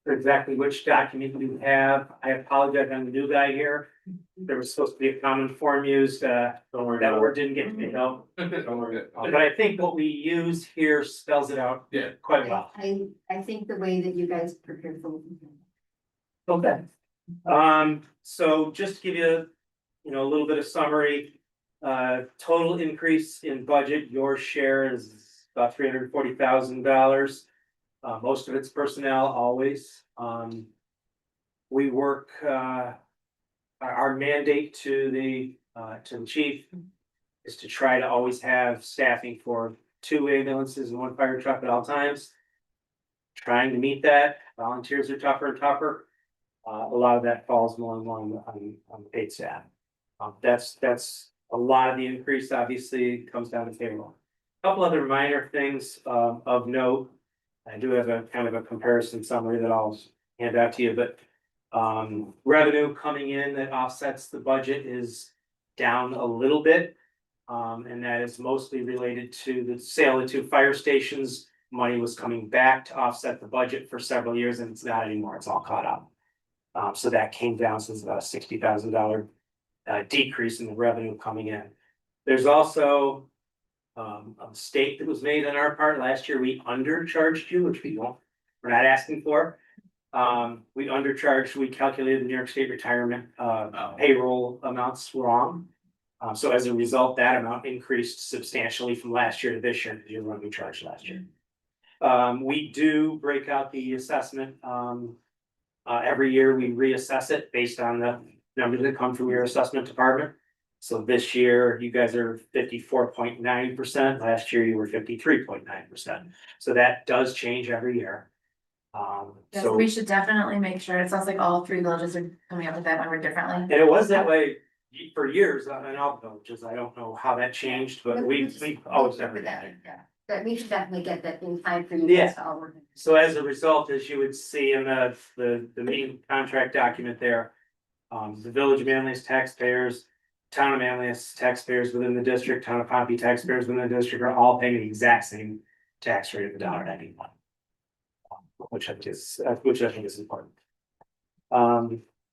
exactly which document you have. I apologize, I'm the new guy here. There was supposed to be a common form used, that word didn't get to me, no. Don't worry. But I think what we use here spells it out Yeah. quite well. I think the way that you guys prepared for. Okay. So just to give you, a little bit of summary. Total increase in budget, your share is about $340,000. Most of it's personnel always. We work, our mandate to the chief is to try to always have staffing for 2 ambulances and 1 fire truck at all times. Trying to meet that, volunteers are tougher and tougher. A lot of that falls more and more on paid staff. That's a lot of the increase obviously comes down to payroll. Couple other minor things of note. I do have a kind of a comparison summary that I'll hand out to you, but revenue coming in that offsets the budget is down a little bit. And that is mostly related to the sale of 2 fire stations. Money was coming back to offset the budget for several years and it's not anymore. It's all caught up. So that came down, so it's about a $60,000 decrease in the revenue coming in. There's also a mistake that was made on our part. Last year, we undercharged you, which we're not asking for. We undercharged, we calculated the New York State retirement payroll amounts wrong. So as a result, that amount increased substantially from last year to this year, because you're what we charged last year. We do break out the assessment. Every year we reassess it based on the numbers that come from your assessment department. So this year, you guys are 54.9%. Last year, you were 53.9%. So that does change every year. Yes, So, we should definitely make sure, it sounds like all 3 villages are coming up with that number differently. and it was that way for years in all villages. I don't know how that changed, but we always never that. That we should definitely get that in time for you Yeah. guys to all work. So as a result, as you would see in the main contract document there, the Village of Manlius taxpayers, Town of Manlius taxpayers within the district, Town of Pompey taxpayers within the district are all paying the exact same tax rate of $1.91. which I think is important.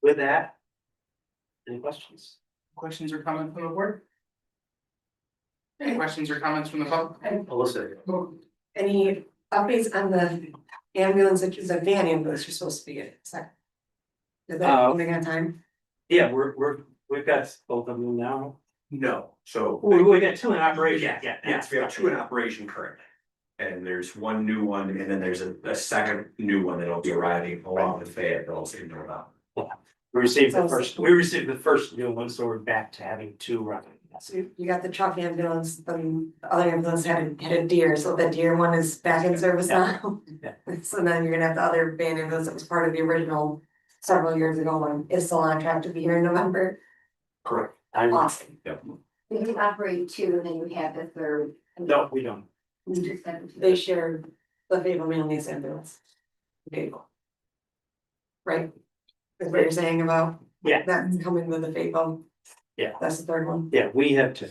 With that. Any questions? Questions or comments from the board? Any questions or comments from the public? Alyssa. Any updates on the ambulance, which is a van ambulance you're supposed to be getting? Is that coming on time? Yeah, we've got both of them now. No, so. We got two in operation. Yes, we have two in operation currently. And there's one new one, and then there's a second new one that'll be arriving along with Fayetteville in November. We received the first new one, so we're back to having two running. So you got the truck ambulance, the other ambulance had a deer, so the deer one is back in service now. Yeah. So then you're gonna have the other van ambulance that was part of the original several years ago one is still on track to be here in November. Correct. Awesome. You operate two and then you have the third. No, we don't. You just have two. They share the Fayetteville Manlius ambulance. Okay. Right? Is what you're saying about? Yeah. That's coming with the Fayetteville. Yeah. That's the third one. Yeah, we have to.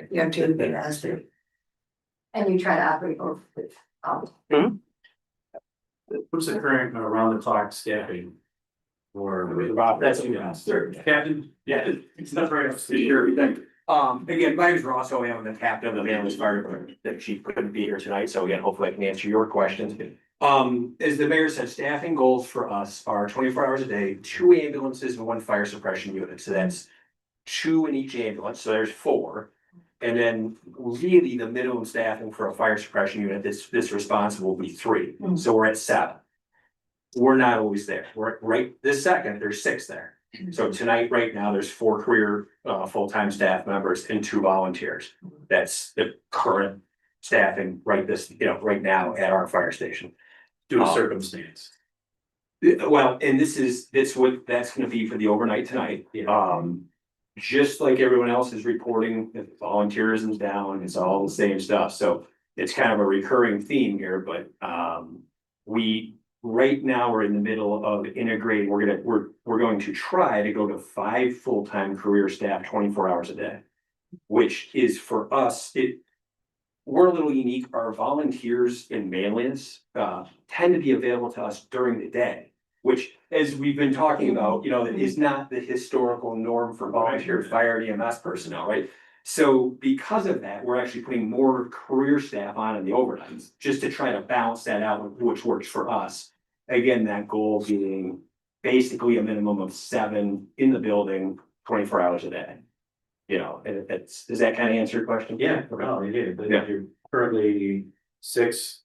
You have two, they asked you. And you try to operate both with, What's the current around the clock staffing? Or That's you guys. Captain, yeah, it's not very much everything. Again, my name is Ross, I am the captain of the Manlius Fire Department, that she couldn't be here tonight, so again, hopefully I can answer your questions. As the mayor said, staffing goals for us are 24 hours a day, 2 ambulances and 1 fire suppression unit, so that's 2 in each ambulance, so there's 4. And then really the minimum staffing for a fire suppression unit this responsible will be 3, so we're at 7. We're not always there, we're right this second, there's 6 there. So tonight, right now, there's 4 career full-time staff members and 2 volunteers. That's the current staffing right right now at our fire station. Due to circumstance. Well, and that's gonna be for the overnight tonight. Just like everyone else is reporting, that volunteerism's down, it's all the same stuff, so it's kind of a recurring theme here, but right now, we're in the middle of integrating, we're going to try to go to 5 full-time career staff 24 hours a day. Which is for us, we're a little unique, our volunteers in Manlius tend to be available to us during the day. Which, as we've been talking about, is not the historical norm for volunteer fire and EMS personnel, right? So because of that, we're actually putting more career staff on in the overnights, just to try to balance that out, which works for us. Again, that goal being basically a minimum of 7 in the building, 24 hours a day. And does that kind of answer your question? Yeah, no, you did, but Yeah. you're currently 6,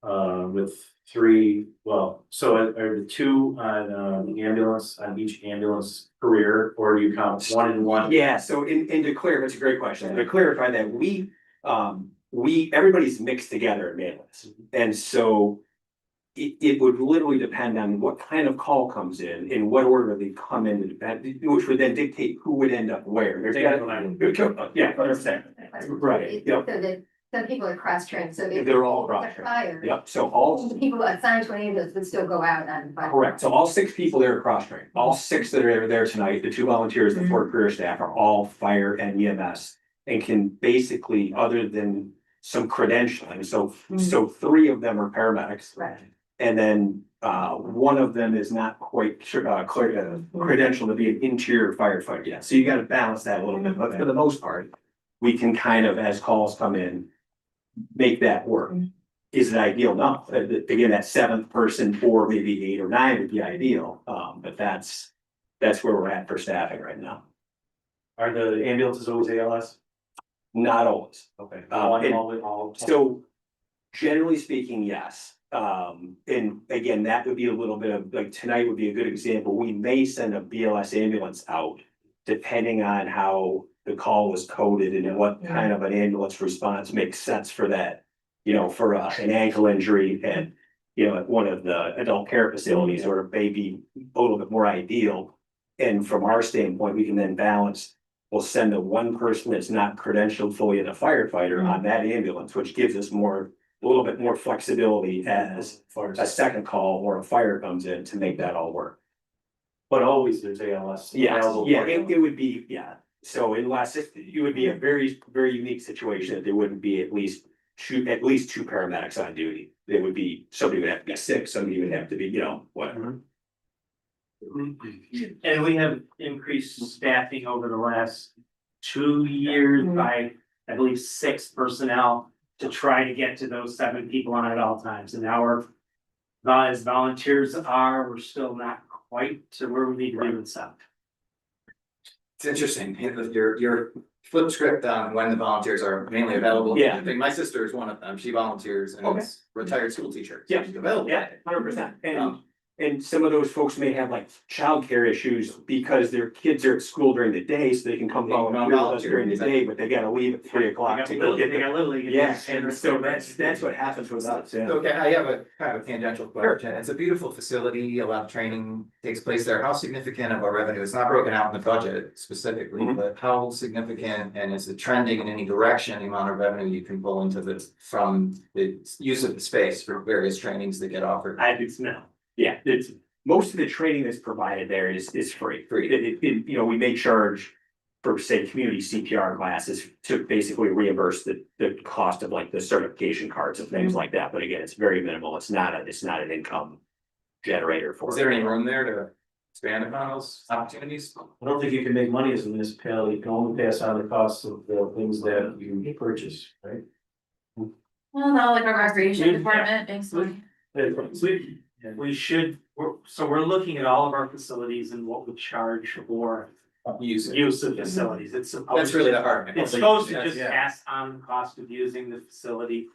with 3, well, so are the 2 on the ambulance, on each ambulance career, or do you count 1 and 1? Yeah, so and to clarify, it's a great question, to clarify that everybody's mixed together at Manlius, and so. It would literally depend on what kind of call comes in what order they come in, which would then dictate who would end up where. Yeah, understand. Right, So yep, that some people are cross-trained, so they. they're all cross-trained. Fire. Yep, so all. The people assigned to an ambulance would still go out on fire. Correct, so all 6 people there are cross-trained, all 6 that are there tonight, the 2 volunteers, the 4 career staff are all fire and EMS. And can basically, other than some credentialing, so 3 of them are paramedics. Right. And then one of them is not quite credentialed to be an interior firefighter yet, so you gotta balance that a little bit, but for the most part. We can kind of, as calls come in, make that work. Is it ideal? No, again, that 7th person, or maybe 8 or 9 would be ideal, but that's where we're at for staffing right now. Are the ambulances always ALS? Not always. Okay. All. So generally speaking, yes. And again, that would be a little bit of, like, tonight would be a good example. We may send a BLS ambulance out depending on how the call was coded and what kind of an ambulance response makes sense for that. For an ankle injury and, at one of the adult care facilities, or maybe a little bit more ideal. And from our standpoint, we can then balance, we'll send the one person that's not credentialed fully as a firefighter on that ambulance, which gives us a little bit more flexibility as a second call or a fire comes in to make that all work. But always there's ALS. Yeah, available yeah, for- it would be, yeah. So unless it would be a very, very unique situation, that there wouldn't be at least at least two paramedics on duty. They would be, somebody would have to be sick, somebody would have to be, you know, whatever. And we have increased staffing over the last 2 years by, I believe, 6 personnel to try to get to those 7 people on at all times. And now we're, as volunteers are, we're still not quite to where we need to be with some. It's interesting, your flip script on when the volunteers are mainly available. Yeah. I think my sister is one of them, she volunteers and Okay. is retired school teacher. Yeah. She's available. Yeah, 100%. And some of those folks may have like childcare issues because their kids are at school during the day, so they can come They can volunteer with us volunteer, during the exactly. day, but they gotta leave at 3 o'clock to go get They them. got little league. Yeah, and so that's what happens with us, yeah. Okay, I have a kind of a tangential question. It's a beautiful facility, a lot of training takes place there. How significant of a revenue? It's not broken out in the budget specifically, Mhm. but how significant and is it trending in any direction, the amount of revenue you can pull into this from the use of the space for various trainings that get offered? It's no, yeah, it's, most of the training that's provided there is free. Free. You know, we may charge for, say, community CPR classes to basically reimburse the cost of like the certification cards and things like that, but again, it's very minimal, it's not an income generator for. Is there any room there to expand upon those opportunities? I don't think you can make money as a municipality, you can only pass on the costs of the things that you purchase, right? Well, no, like our recreation Yeah. department makes money. We should, we're looking at all of our facilities and what we charge for Use it. use of facilities, it's supposed. That's really the hard. It's supposed to Yes, just yeah. pass on the cost of using the facility.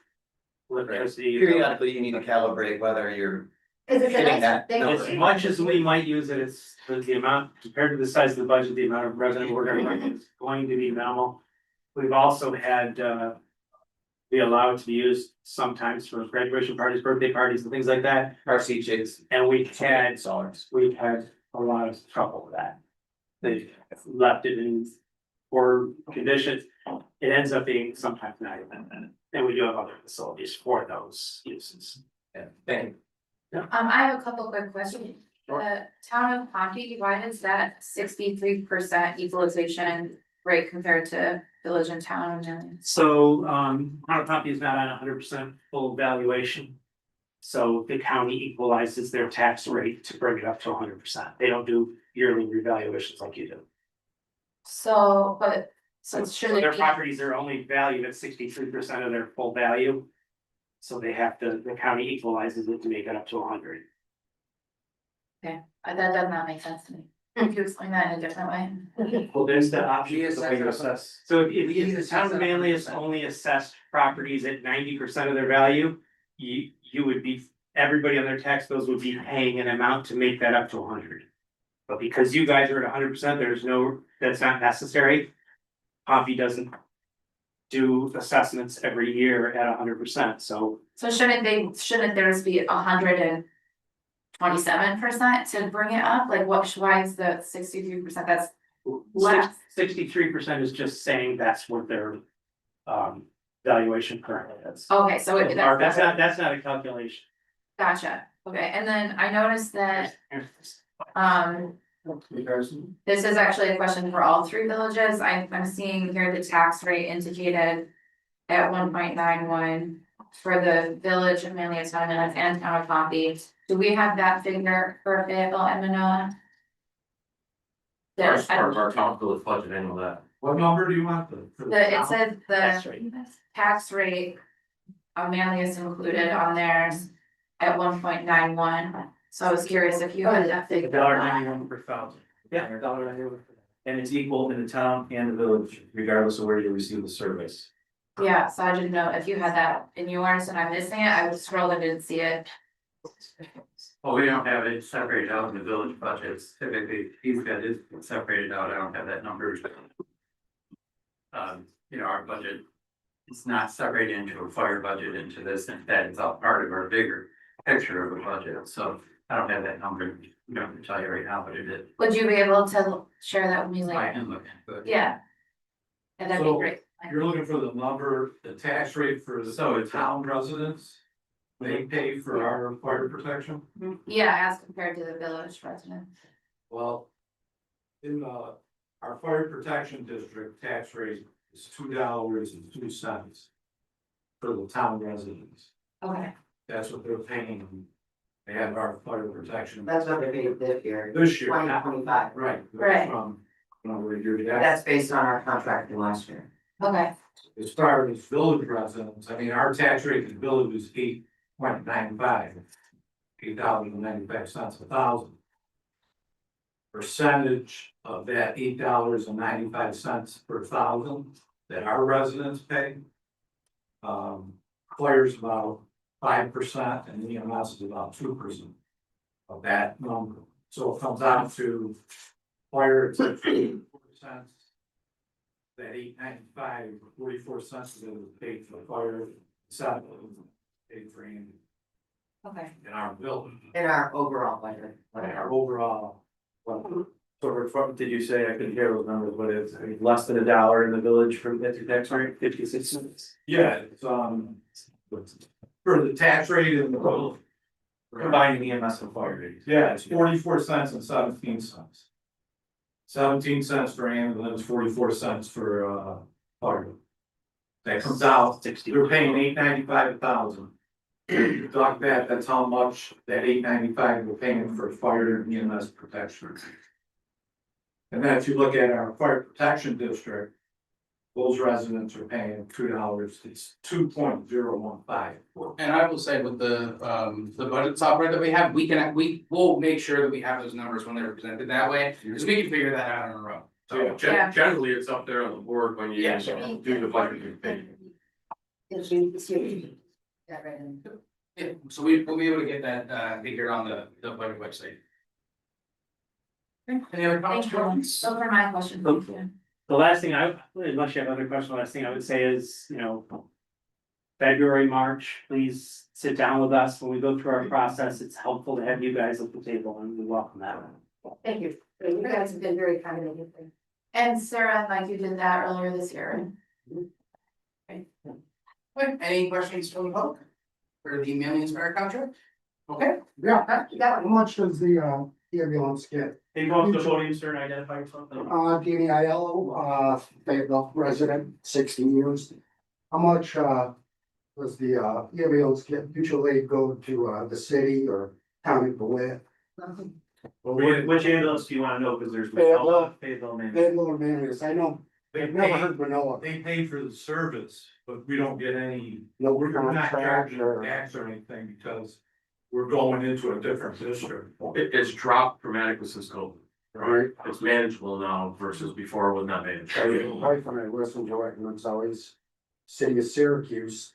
Electricity. Periodically, you need to calibrate whether you're Cause it's a hitting nice that thing. number. As much as we might use it, it's the amount, compared to the size of the budget, the amount of revenue we're gonna get is going to be minimal. We've also had, be allowed to be used sometimes for graduation parties, birthday parties and things like that. RC jigs. And we've had Dollars. a lot of trouble with that. They've left it in poor conditions. It ends up being sometimes not even, and we do have other facilities for those uses. Yeah, thank you. I have a couple quick questions. The town of Pompey, why is that 63% equalization rate compared to village and town of Manlius? So, our copy is not on 100% full valuation. So the county equalizes their tax rate to bring it up to 100%. They don't do yearly revaluations like you do. So, So should their it be, properties are only valued at 63% of their full value. So they have to, the county equalizes it to make it up to 100. that does not make sense to me. Can you explain that in a different way? Well, there's the option. So if the town of Manlius only assessed properties at 90% of their value, you would be, everybody on their tax bills would be paying an amount to make that up to 100. But because you guys are at 100%, there's no, that's not necessary. Pompey doesn't do assessments every year at 100%, so. So shouldn't theirs be 127% to bring it up? Like why is the 63%? That's less. 63% is just saying that's what their valuation currently is. Okay, so That's not a calculation. gotcha. Okay, and then I noticed that, this is actually a question for all three villages. I'm seeing here the tax rate indicated at 1.91 for the village of Manlius, Town of Manlius, and Town of Pompey. Do we have that figure for Fayetteville and Manoa? That's part of our town village budget, I know that. What number do you want? It said Tax the rate. tax rate of Manlius included on theirs at 1.91. So I was curious if you had that figure. $1.91 per thousand. Yeah, $1.91. And it's equal in the town and the village, regardless of where you receive the service. Yeah, so I didn't know if you had that in yours and I'm missing it. I was scrolling, didn't see it. Well, we don't have it separated out in the village budgets, typically, he's got it separated out, I don't have that number. Our budget is not separated into a fire budget into this, and that is all part of our bigger picture of the budget, so I don't have that number, I'm going to tell you right now, but it is. Would you be able to share that with me I later? can look into it. Yeah. And that'd be So, great. You're looking for the number, the tax rate for So the it's- town residents? They pay for our fire protection? Yeah, as compared to the village residents. Well, in our fire protection district, tax rate is $2.02. for the town residents. Okay, That's what they're paying. They have our fire protection. That's what they paid this year, This year. 2025. Right. Right. From, where you're at. That's based on our contract from last year. okay, As far as village residents, I mean, our tax rate in the village is 8.95. $8.95 a thousand. Percentage of that $8.95 per thousand that our residents pay. Fire's about 5% and EMS is about 2% of that number. So it comes out to fire it's at 44 cents. That $8.95, 44 cents of it is paid for fire, 7 paid for ambulance okay. in our building, In our overall budget. in our overall. So did you say, I couldn't hear those numbers, but it's less than $1 in the village for the tax rate, 56 cents? Yeah, it's for the tax rate in the total. Combining EMS and fire rates. Yeah, it's 44 cents and 17 cents. 17 cents for ambulance, 44 cents for fire. That comes out, they're paying $8.95 a thousand. Deduct that, that's how much that $8.95 we're paying for fire and EMS protection. And then if you look at our fire protection district, those residents are paying $2, it's 2.015. And I will say with the budget software that we have, we will make sure that we have those numbers when they're presented that way, because we can figure that out in a row. So Yeah. generally, it's up there on the board when you Yeah. do the budget. That right in. Yeah, so we'll be able to get that figured on the budget website. Okay, any other comments? Thank you. questions? Those are my questions. Thank you. The last thing unless you have other questions, the last thing I would say is, February, March, please sit down with us when we go through our process. It's helpful to have you guys at the table and we welcome that. Thank you. You guys have been very accommodating. And Sarah, like you did that earlier this year. Okay, any questions from the public? For the Manlius fire contract? Okay. Yeah, How much does the ambulance get? Hey, go up to the podium, sir, and identify yourself. Danny Aiello, Fayetteville resident, 60 years. How much does the ambulance get usually go to the city or county DeWitt? Which ambulance do you wanna know, cause there's. Fayetteville. Fayetteville, man. Fayetteville or Manlius, I know, I've never heard Manoa. They pay for the service, but we don't get any, No, we're not contract charging or- tax or anything because we're going into a different district. It's dropped dramatically since COVID. Right. It's manageable now versus before it was not manageable. My wife and I listen to it and it's always city of Syracuse.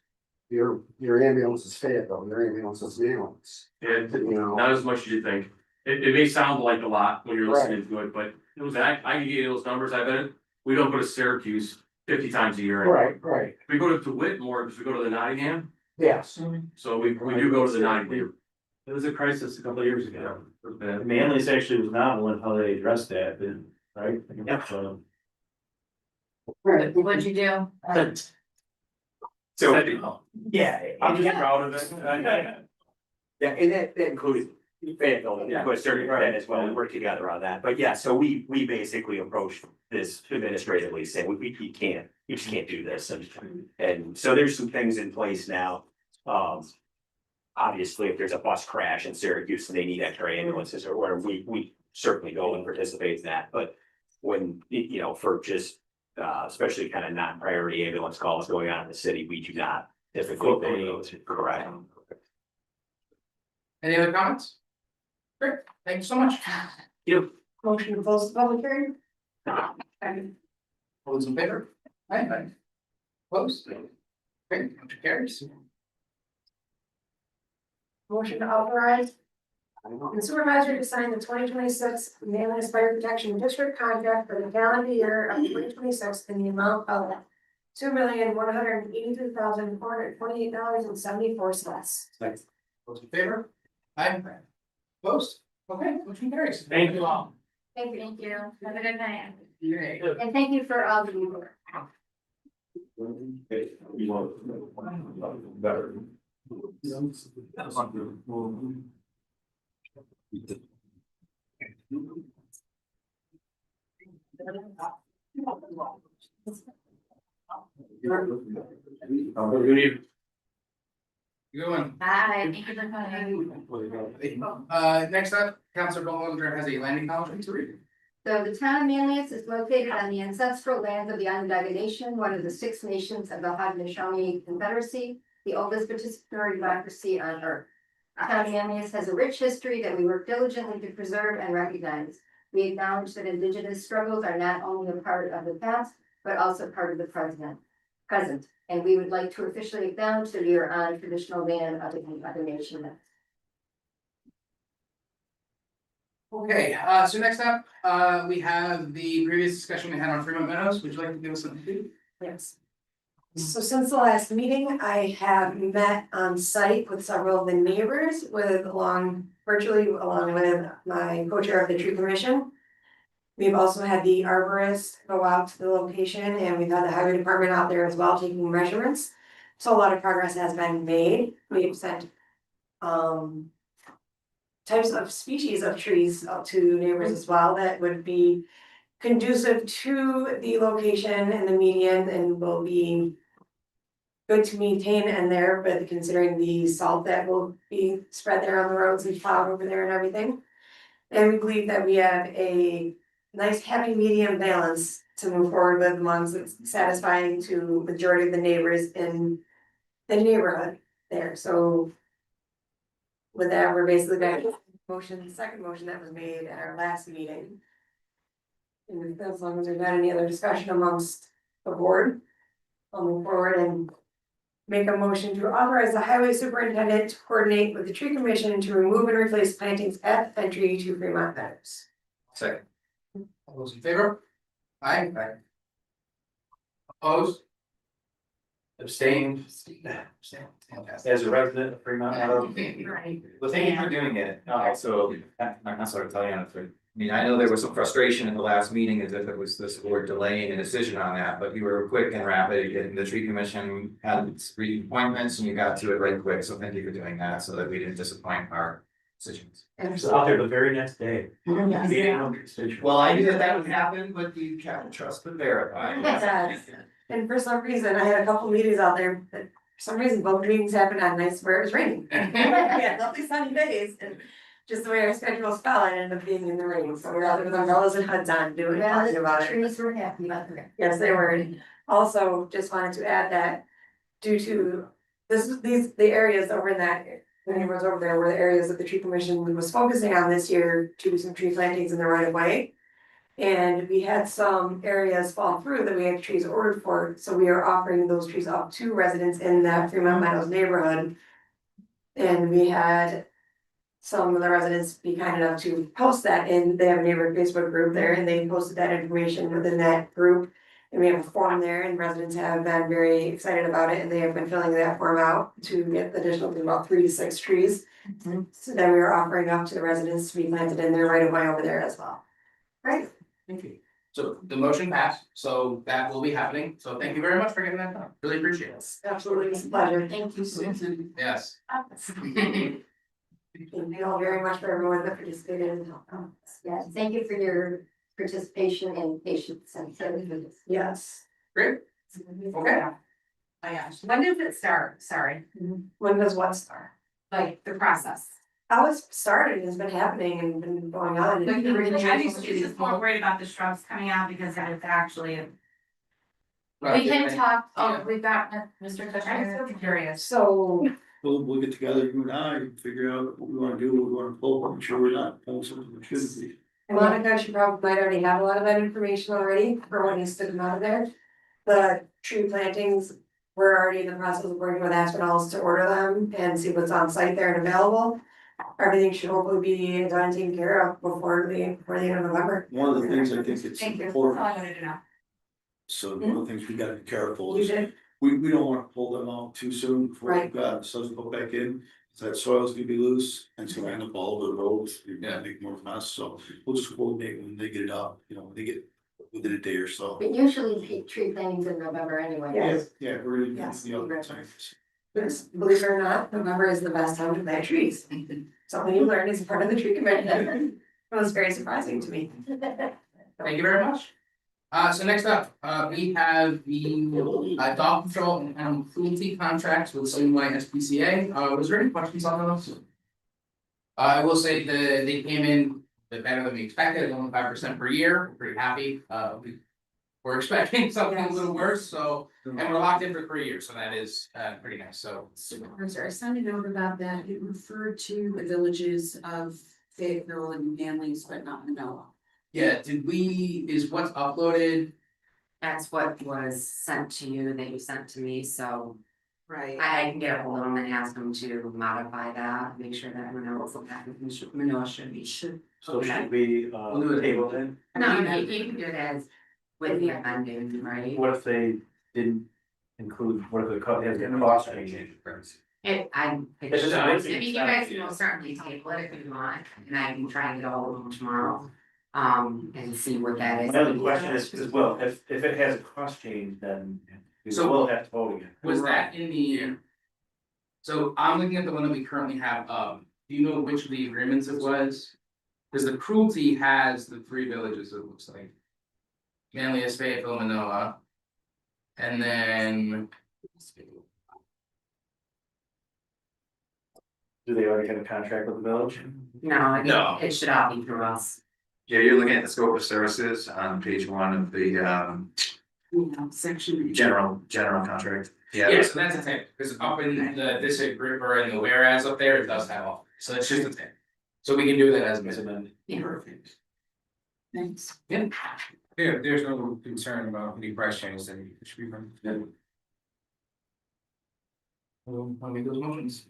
Your ambulance is Fayetteville, your ambulance is Manlius. And You know, not as much as you think. It may sound like a lot when you're listening to it, but it was, I can give you those numbers, I bet we don't go to Syracuse 50 times a year. right, We go to DeWitt more because we go to the Nottingham, yes. so we do go to the Nottingham. It was a crisis a couple of years ago. Manlius actually was novel in how they addressed that, right? Yep. So, What'd you do? So, yeah, I'm just yeah, proud of it. and that included Fayetteville, to a certain extent as well, we work together on that, but yeah, so we basically approached this administratively, saying, you just can't do this, and so there's some things in place now. Obviously, if there's a bus crash in Syracuse and they need extra ambulances or whatever, we certainly go and participate in that, but when, for just especially kind of non-priority ambulance calls going on in the city, we do not typically pay those, correct? Any other comments? Great, thank you so much. Motion to close the public hearing? All those in favor? Aye. Close. Great, motion carries. Motion to authorize the supervisor to sign the 2026 Manlius Fire Protection District contract for the calendar year of 2026 in the amount of $2,182,428.74. Those in favor? Aye. Opposed? Okay, motion carries. Thank you all. Thank you. Thank you. Have a good night. Great. And thank you for all the work. Better. Good evening. Good one. Bye, thank you for coming. Next up, Councilor Bowler has a land acknowledgement to read. So the town of Manlius is located on the ancestral lands of the Onondaga Nation, one of the 6 nations of the Haudenosaunee Confederacy, the oldest participatory democracy on earth. The town of Manlius has a rich history that we work diligently to preserve and recognize. We acknowledge that Indigenous struggles are not only a part of the past, but also part of the present. And we would like to officially acknowledge that we are on traditional land of the Onondaga Nation. Okay, so next up, we have the previous discussion we had on Fremont Meadows. Would you like to give us something? Yes. So since the last meeting, I have met on site with several of the neighbors virtually along with my co-chair of the tree commission. We've also had the arborist go out to the location and we've had the highway department out there as well taking measurements. So a lot of progress has been made. We've sent types of species of trees out to neighbors as well that would be conducive to the location and the median and will be good to maintain in there, but considering the salt that will be spread there on the roads and plowed over there and everything. And we believe that we have a nice happy medium balance to move forward with amongst satisfying to majority of the neighbors in the neighborhood there. So with that, we're basically back to the second motion that was made at our last meeting. And as long as there's not any other discussion amongst the board, I'll move forward and make a motion to authorize the highway superintendent to coordinate with the tree commission to remove and replace plantings at the entry to Fremont Meadows. Second. All those in favor? Aye. Opposed? Abstained. Fantastic. As a resident of Fremont, Right. well, thank you for doing it. So I'm sorry to tell you, I mean, I know there was some frustration at the last meeting as if it was this board delaying a decision on that, but you were quick and rapid getting the tree commission had its 3 appointments and you got to it right quick. So thank you for doing that so that we didn't disappoint our decisions. Out there the very next day. Well, I knew that would happen, but you can't trust but verify. Yes. And for some reason, I had a couple meetings out there, but for some reason, both meetings happened on nights where it was raining. Yeah, lovely sunny days, and just the way our schedules fell, I ended up being in the rain, so we're out there with umbrellas and hoods on doing, talking about it. Trees were happy about that. Yes, they were. And also, just wanted to add that due to the areas over in that, the neighborhoods over there were the areas that the tree commission was focusing on this year to do some tree plantings in the right of way. And we had some areas fall through that we had trees ordered for, so we are offering those trees up to residents in that Fremont Meadows neighborhood. And we had some of the residents be kind enough to post that in, they have a neighborhood Facebook group there and they posted that information within that group. And we have a form there and residents have been very excited about it and they have been filling that form out to get additional, about 3 to 6 trees. So that we are offering up to the residents to be planted in there right away over there as well. Right? Thank you. So the motion passed, so that will be happening. So thank you very much for getting that done. Really appreciate it. Absolutely, it's a pleasure. Thank you, Susan. Yes. Thank you all very much for everyone that participated and helped out. Yes, thank you for your participation and patience and service. Yes. Great. Okay. Oh yeah, when does it start? Sorry, When does what start? like the process. How it's started has been happening and been going on. Like, I was just more worried about the shrubs coming out because it's actually. We can talk, we've got Mr. Kushner, I'm so curious. So, We'll get together, you and I, and figure out what we wanna do, what we wanna pull, I'm sure we're not pulling something we shouldn't be. Monica, she probably might already have a lot of that information already for what needs to come out of there. The tree plantings, we're already in the process of working with Aspinalls to order them and see what's on site there and available. Everything should hopefully be done and taken care of before the end of November. One of the things I think it's Thank you, that's all important, I wanted to know. so one of the things we gotta be careful You is, did, we don't wanna pull them out too soon before Right. we've got, so to go back in. So that soil's gonna be loose, and so end up all over the roads, you're gonna make more mess, so we'll just coordinate when they get it out, you know, when they get within a day or so. But usually tree plantings in November anyway. Yes. Yeah, we're in, Yes. you know, times. yes, believe it or not, November is the best time to plant trees. Something you learn as part of the tree commission. It was very surprising to me. Thank you very much. So next up, we have the dog control and animal cruelty contracts with Illinois SPCA. Was there any questions on those? I will say that they came in a bit better than we expected, only 5% per year. We're pretty happy. We're expecting something a little worse, so, and we're locked in for 3 years, so that is pretty nice, so. Supervisor, I sent a note about that. It referred to the villages of Fayetteville and Manlius, but not Manila. Yeah, is what's uploaded? That's what was sent to you that you sent to me, so Right. I can get a hold of them and ask them to modify that, make sure that Manila should be. So should we, table it? No, you can do it as with the amended, right? What if they didn't include, what if it has a cost change? If you guys can certainly table it if you want, and I can try and get a hold of them tomorrow. And see what that is. My other question is, well, if it has a cost change, then we So- will have to vote again. Was that in the? So I'm looking at the one that we currently have, do you know which of the agreements it was? Cause the cruelty has the 3 villages, it looks like. Manlius, Fayetteville, Manoa. And then. Do they already have a contract with the village? No, No. it should all be through us. Yeah, you're looking at the scope of services on page 1 of the Section. general contract. Yeah, so that's a tip, because up in the district river and the whereas up there, it does have all, so it's just a tip. So we can do that as amended. Yeah. Perfect. Thanks. Yeah. There's no concern about any price changes, then it should be fine. I'll make those motions.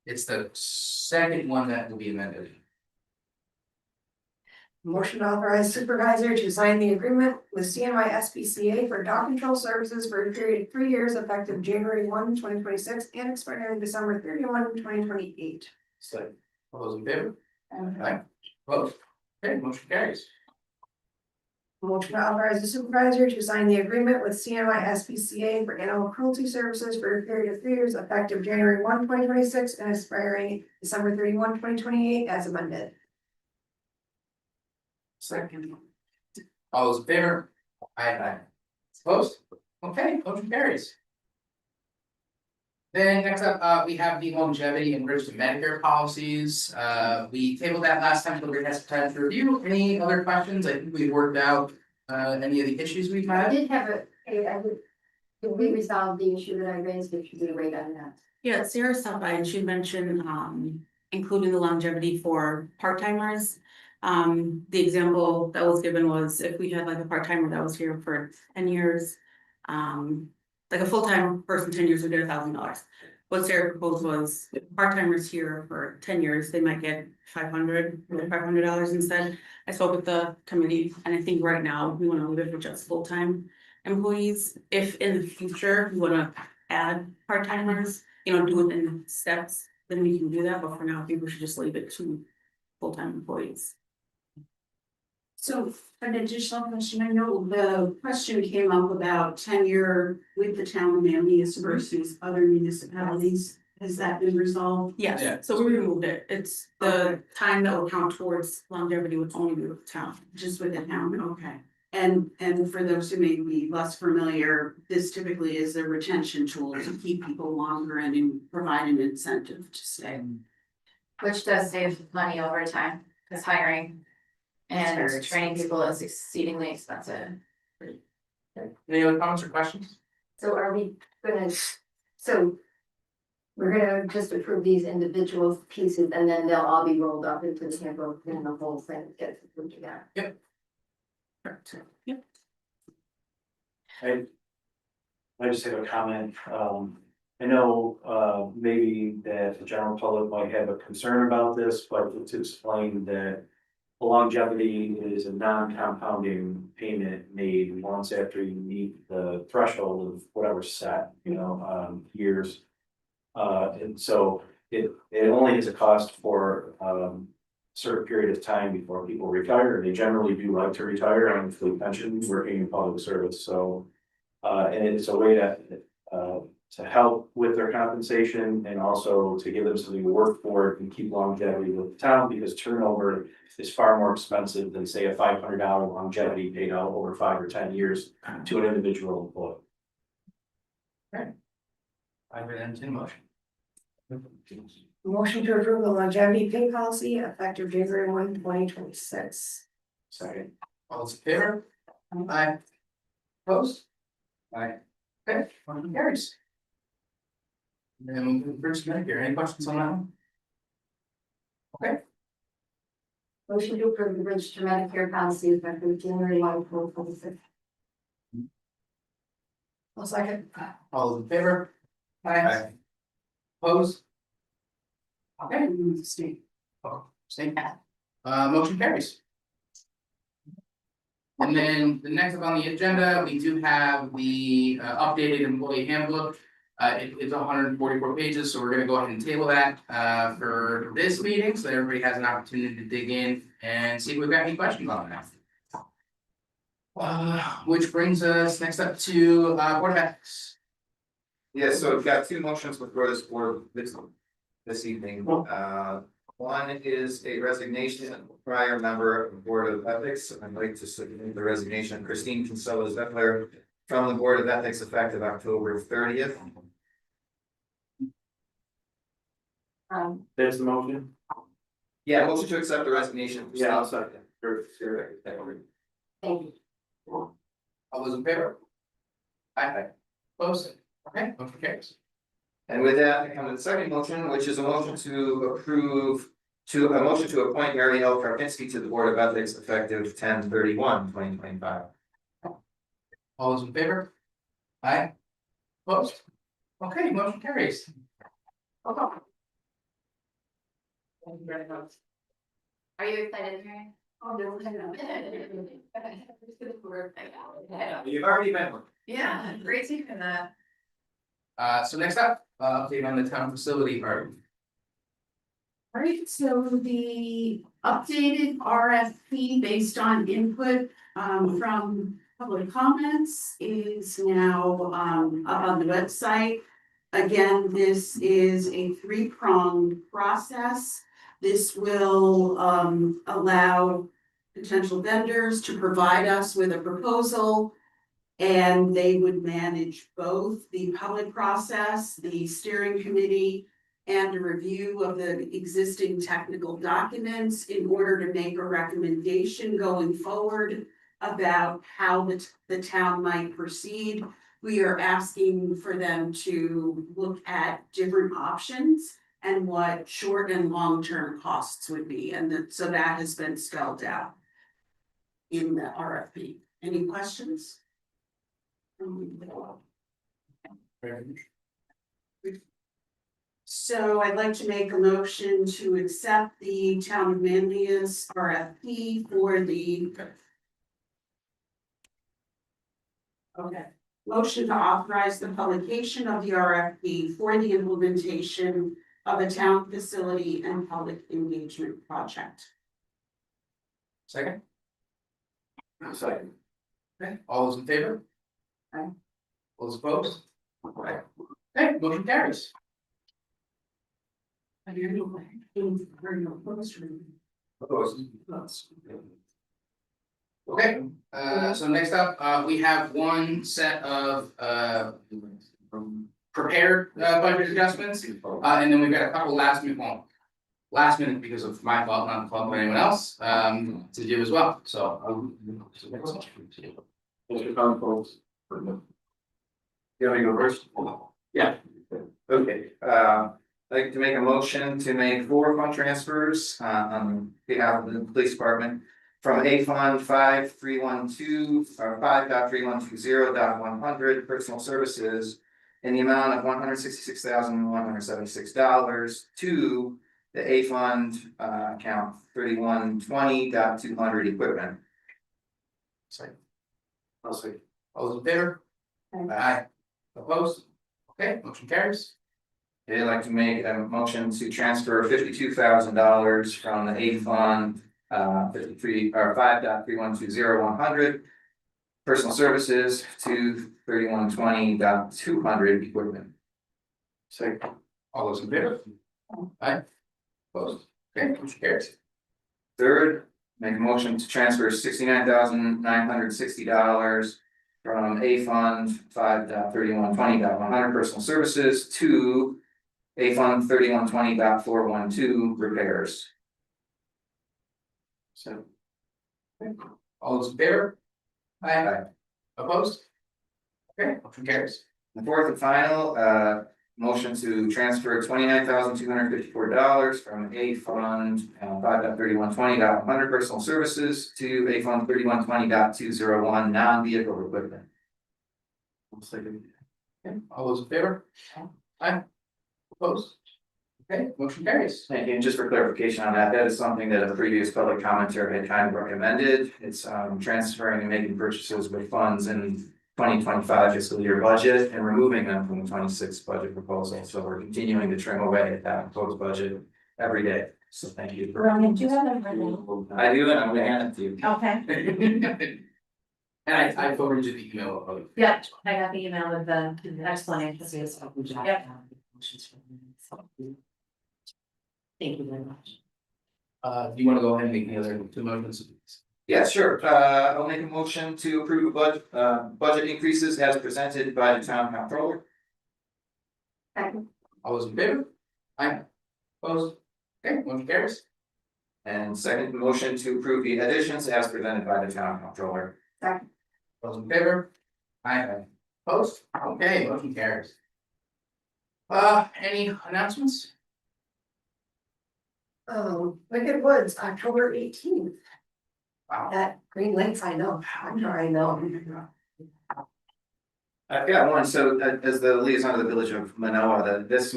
It's the second one that will be amended. Motion to authorize supervisor to sign the agreement with CNY SPCA for dog control services for a period of 3 years effective January 1, 2026, and expiring December 31, 2028. So, All those in favor? Aye. Opposed? Okay, motion carries. Motion to authorize the supervisor to sign the agreement with CNY SPCA for animal cruelty services for a period of 3 years effective January 1, 2026, and expiring December 31, 2028, as amended. Second. All those in favor? Aye. Opposed? Okay, motion carries. Then next up, we have the longevity and risk of Medicare policies. We tabled that last time, so we're gonna have some time to review. Any other questions? I think we worked out any of the issues we've I had. did have did we resolve the issue that I raised, if you did wait on that? Yeah, Sarah stopped by and she mentioned, including the longevity for part-timers. The example that was given was if we had like a part-timer that was here for 10 years. Like a full-time person, 10 years would get $1,000. What Sarah proposed was if part-timers here for 10 years, they might get $500 instead. I spoke with the committee and I think right now we want to leave it for just full-time employees. If in the future we want to add part-timers, do it in steps, then we can do that, but for now, I think we should just leave it to full-time employees. So an additional question, I know the question came up about tenure with the town of Manlius versus other municipalities. Has that been resolved? Yes, Yeah. so we removed it. It's the time that will count towards longevity would only be with the town. Just with the town, okay. And for those who may be less familiar, this typically is a retention tool to keep people longer and provide an incentive to stay. Which does save money over time, because hiring and training people is exceedingly expensive. Any other comments or questions? So are we gonna, so we're gonna just approve these individual pieces and then they'll all be rolled up into the handbook and the whole thing gets approved together? Yep. Yep. I just have a comment, I know, maybe that the general public might have a concern about this, but to explain that. Longevity is a non-compounding payment made once after you meet the threshold of whatever's set, years. And so it only is a cost for, certain period of time before people retire. They generally do like to retire on full pension, working in public service, so. And it's a way to, to help with their compensation and also to give them something to work for and keep longevity with the town, because turnover is far more expensive than, say, a $500 longevity paid out over 5 or 10 years to an individual employee. I would entertain a motion. Motion to approve the longevity pay policy effective January 1, 2026. Second. All those in favor? Aye. Opposed? Aye. Okay, motion carries. And then we'll move first Medicare. Any questions on that one? Okay, Motion to approve the registered Medicare policy effective January 1, 2026. I'll second. all those in favor? Aye. Opposed? Okay, Steve. Oh, same. Motion carries. And then the next up on the agenda, we do have the updated employee handbook. It is 144 pages, so we're gonna go ahead and table that for this meeting, so everybody has an opportunity to dig in and see if we've got any questions on that. Which brings us next up to Board of Ethics. Yeah, so we've got two motions before this board this evening. One is a resignation of a prior member of the Board of Ethics. I'd like to submit the resignation of Christine Kinsella Zeppler from the Board of Ethics effective October 30th. There's the motion. Yeah, motion to accept the resignation. Yeah, I'll second. Thank you. All those in favor? Aye. Opposed? Okay, motion carries. And with that, I come to the second motion, which is a motion to appoint Mary L. Karpinski to the Board of Ethics effective 10/31/2025. All those in favor? Aye. Opposed? Okay, motion carries. Okay. Thank you very much. Are you excited, Karen? Oh, no. You've already been one. Yeah, great to hear that. So next up, update on the town facility part. All right, so the updated RFP based on input from public comments is now up on the website. Again, this is a three-pronged process. This will allow potential vendors to provide us with a proposal. And they would manage both the public process, the steering committee, and a review of the existing technical documents in order to make a recommendation going forward about how the town might proceed. We are asking for them to look at different options and what short and long-term costs would be, and so that has been spelled out in the RFP. Any questions? So I'd like to make a motion to accept the town of Manlius RFP for the. Okay, motion to authorize the publication of the RFP for the implementation of a town facility and public engagement project. Second? Second. Okay, all those in favor? Aye. All those opposed? Okay, okay, motion carries. Okay, so next up, we have one set of prepared budget adjustments, and then we've got a couple last minute because of my fault, not the fault of anyone else, to do as well, so. Mr. Confols. You want me to go first? Yeah. Okay, I'd like to make a motion to make 4 fund transfers on behalf of the police department. From A Fund 5312 or 5.3120.100 personal services in the amount of $166,176 to the A Fund account 3120.200 equipment. Sorry. I'll say, all those in favor? Aye. Opposed? Okay, motion carries. I'd like to make a motion to transfer $52,000 from the A Fund 53 or 5.3120.100 personal services to 3120.200 equipment. Second. All those in favor? Aye. Opposed? Okay, motion carries. Third, make a motion to transfer $69,960 from A Fund 5.3120.100 personal services to A Fund 3120.412 repairs. So, All those in favor? Aye. Opposed? Okay, motion carries. The fourth and final, motion to transfer $29,254 from A Fund 5.3120.100 personal services to A Fund 3120.201 non-vehicle equipment. Okay, all those in favor? Aye. Opposed? Okay, motion carries. Thank you, and just for clarification on that, that is something that a previous public commenter had kind of recommended. It's transferring and making purchases with funds in 2025 fiscal year budget and removing them from the 26 budget proposal. So we're continuing to trim away at that proposed budget every day. So thank you. Ryan, do you have them written? I do, and I'm gonna hand it to you. Okay. And I forwarded you the email of. Yep, I got the email with the explanation. Yep. Thank you very much. Do you wanna go ahead and make the other two motions? Yeah, sure. I'll make a motion to approve budget increases as presented by the town comptroller. All those in favor? Aye. Opposed? Okay, motion carries. And second motion to approve the additions as presented by the town comptroller. Those in favor? Aye. Opposed? Okay, motion carries. Any announcements? Wicked Woods, October 18th. Wow. At Green Lakes, I know, I'm sure I know. I've got one, so as the liaison of the village of Manoa, this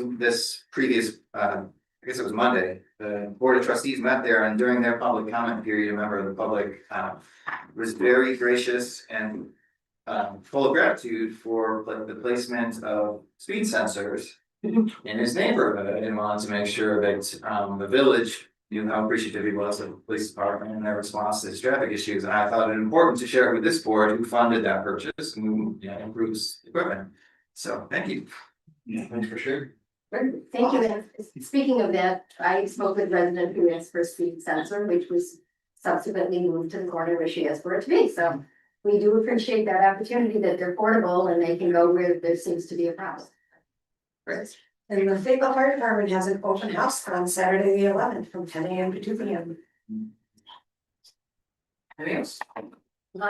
previous, I guess it was Monday, the board of trustees met there and during their public comment period, a member of the public was very gracious and full of gratitude for the placement of speed sensors in his neighborhood and wanted to make sure that the village knew how appreciative he was of the police department and their response to his traffic issues. And I thought it important to share it with this board who funded that purchase and who, improves equipment. So thank you. yeah, thanks for sharing. Thank you. And speaking of that, I spoke with a resident who asked for a speed sensor, which was subsequently moved to the corner where she asked for it to be. So we do appreciate that opportunity that they're portable and they can go where there seems to be a problem. Great. And the Fayetteville Fire Department has an open house on Saturday, the 11th, from 10 a.m. to 2 p.m. Anything else?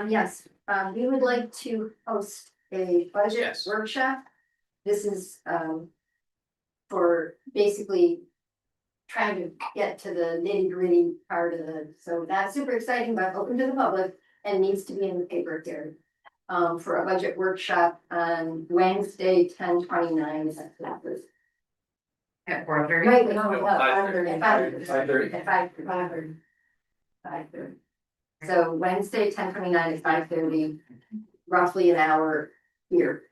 Yes, we would like to host a budget Yes. workshop. This is, for basically trying to get to the nitty gritty part of so not super exciting, but open to the public and needs to be in the paper here. For a budget workshop on Wednesday, 10/29, is that correct? At 4:30? Right, no, 5:30. 5:30. So Wednesday, 10/29 at 5:30, roughly an hour here.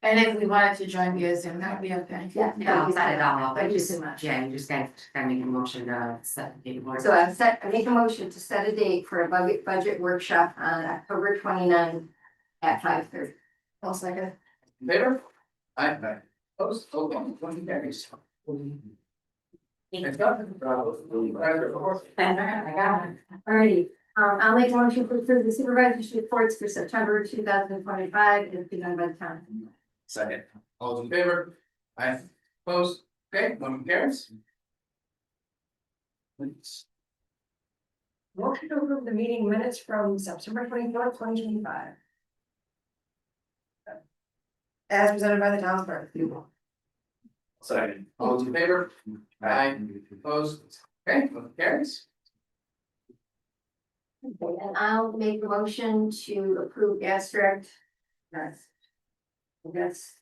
And if we wanted to join via Zoom, that would be okay. Yeah. No, set it all up. Thank you so much. Yeah, you just gotta make a motion to set the date. So I make a motion to set a date for a budget workshop on October 29th at 5:30. I'll second. In favor? Aye. Opposed? Okay, motion carries. Next up. I got it. Alrighty, I'll make a motion to approve the supervisor's reports for September 2025 as begun by the town. Second. All those in favor? Aye. Opposed? Okay, motion carries. Motion to approve the meeting minutes from September 24th, 2025. As presented by the town clerk. Second. All those in favor? Aye. Opposed? Okay, motion carries. Okay, and I'll make a motion to approve abstract. That's. The difference.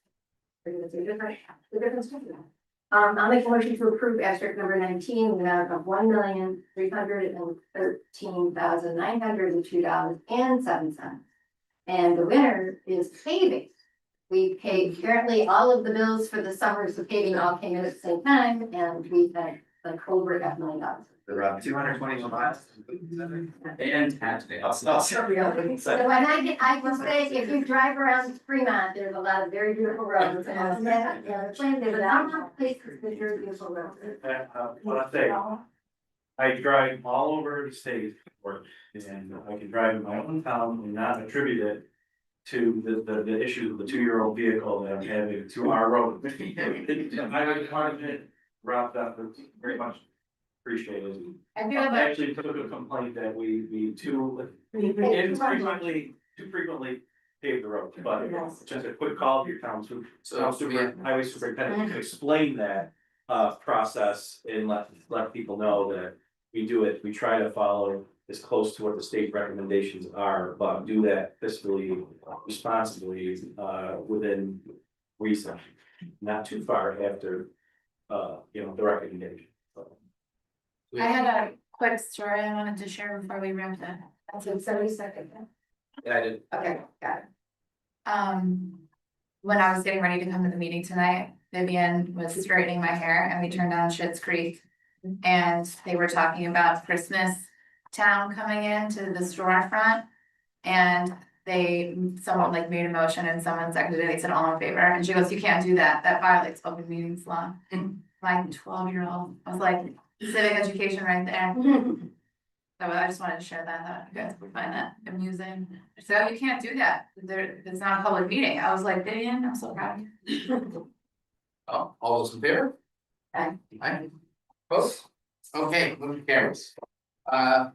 I'll make a motion to approve abstract number 19, the amount of $1,313,902.07. And the winner is paving. We paid, apparently all of the bills for the summers of paving all came in at the same time, and we had like over $500,000. Around 221 miles. Fantastic. I'll So when I can say, if you drive around Fremont, there's a lot of very beautiful roads, and there's a lot of places with very beautiful roads. What I say, I drive all over the state, and I can drive in my own town and not attribute it to the issue of the 2-year-old vehicle that I'm having to our road. I wanted it wrapped up, it's very much appreciated. I feel I that, actually took a complaint that we too frequently pave the road, but just a quick call to your town highway superintendent to explain that process and let people know that we do it, we try to follow as close to what the state recommendations are, but do that fiscally responsibly within reason, not too far after the recommendation. I had a quick story I wanted to share before we wrap that. That's in 70 seconds. Yeah, I did. Okay, got it. When I was getting ready to come to the meeting tonight, Vivian was straightening my hair and we turned down Schitt's Creek. And they were talking about Christmas Town coming into the storefront. And someone like made a motion and someone seconded it, they said all in favor, and she goes, you can't do that, that violates open meetings law. And my 12-year-old, I was like, civic education right there. So I just wanted to share that you guys would find that amusing. So you can't do that, it's not a public meeting. I was like, Vivian, I'm so proud of you. Oh, all those in favor? Aye. Aye. Both? Okay, motion carries. Yeah,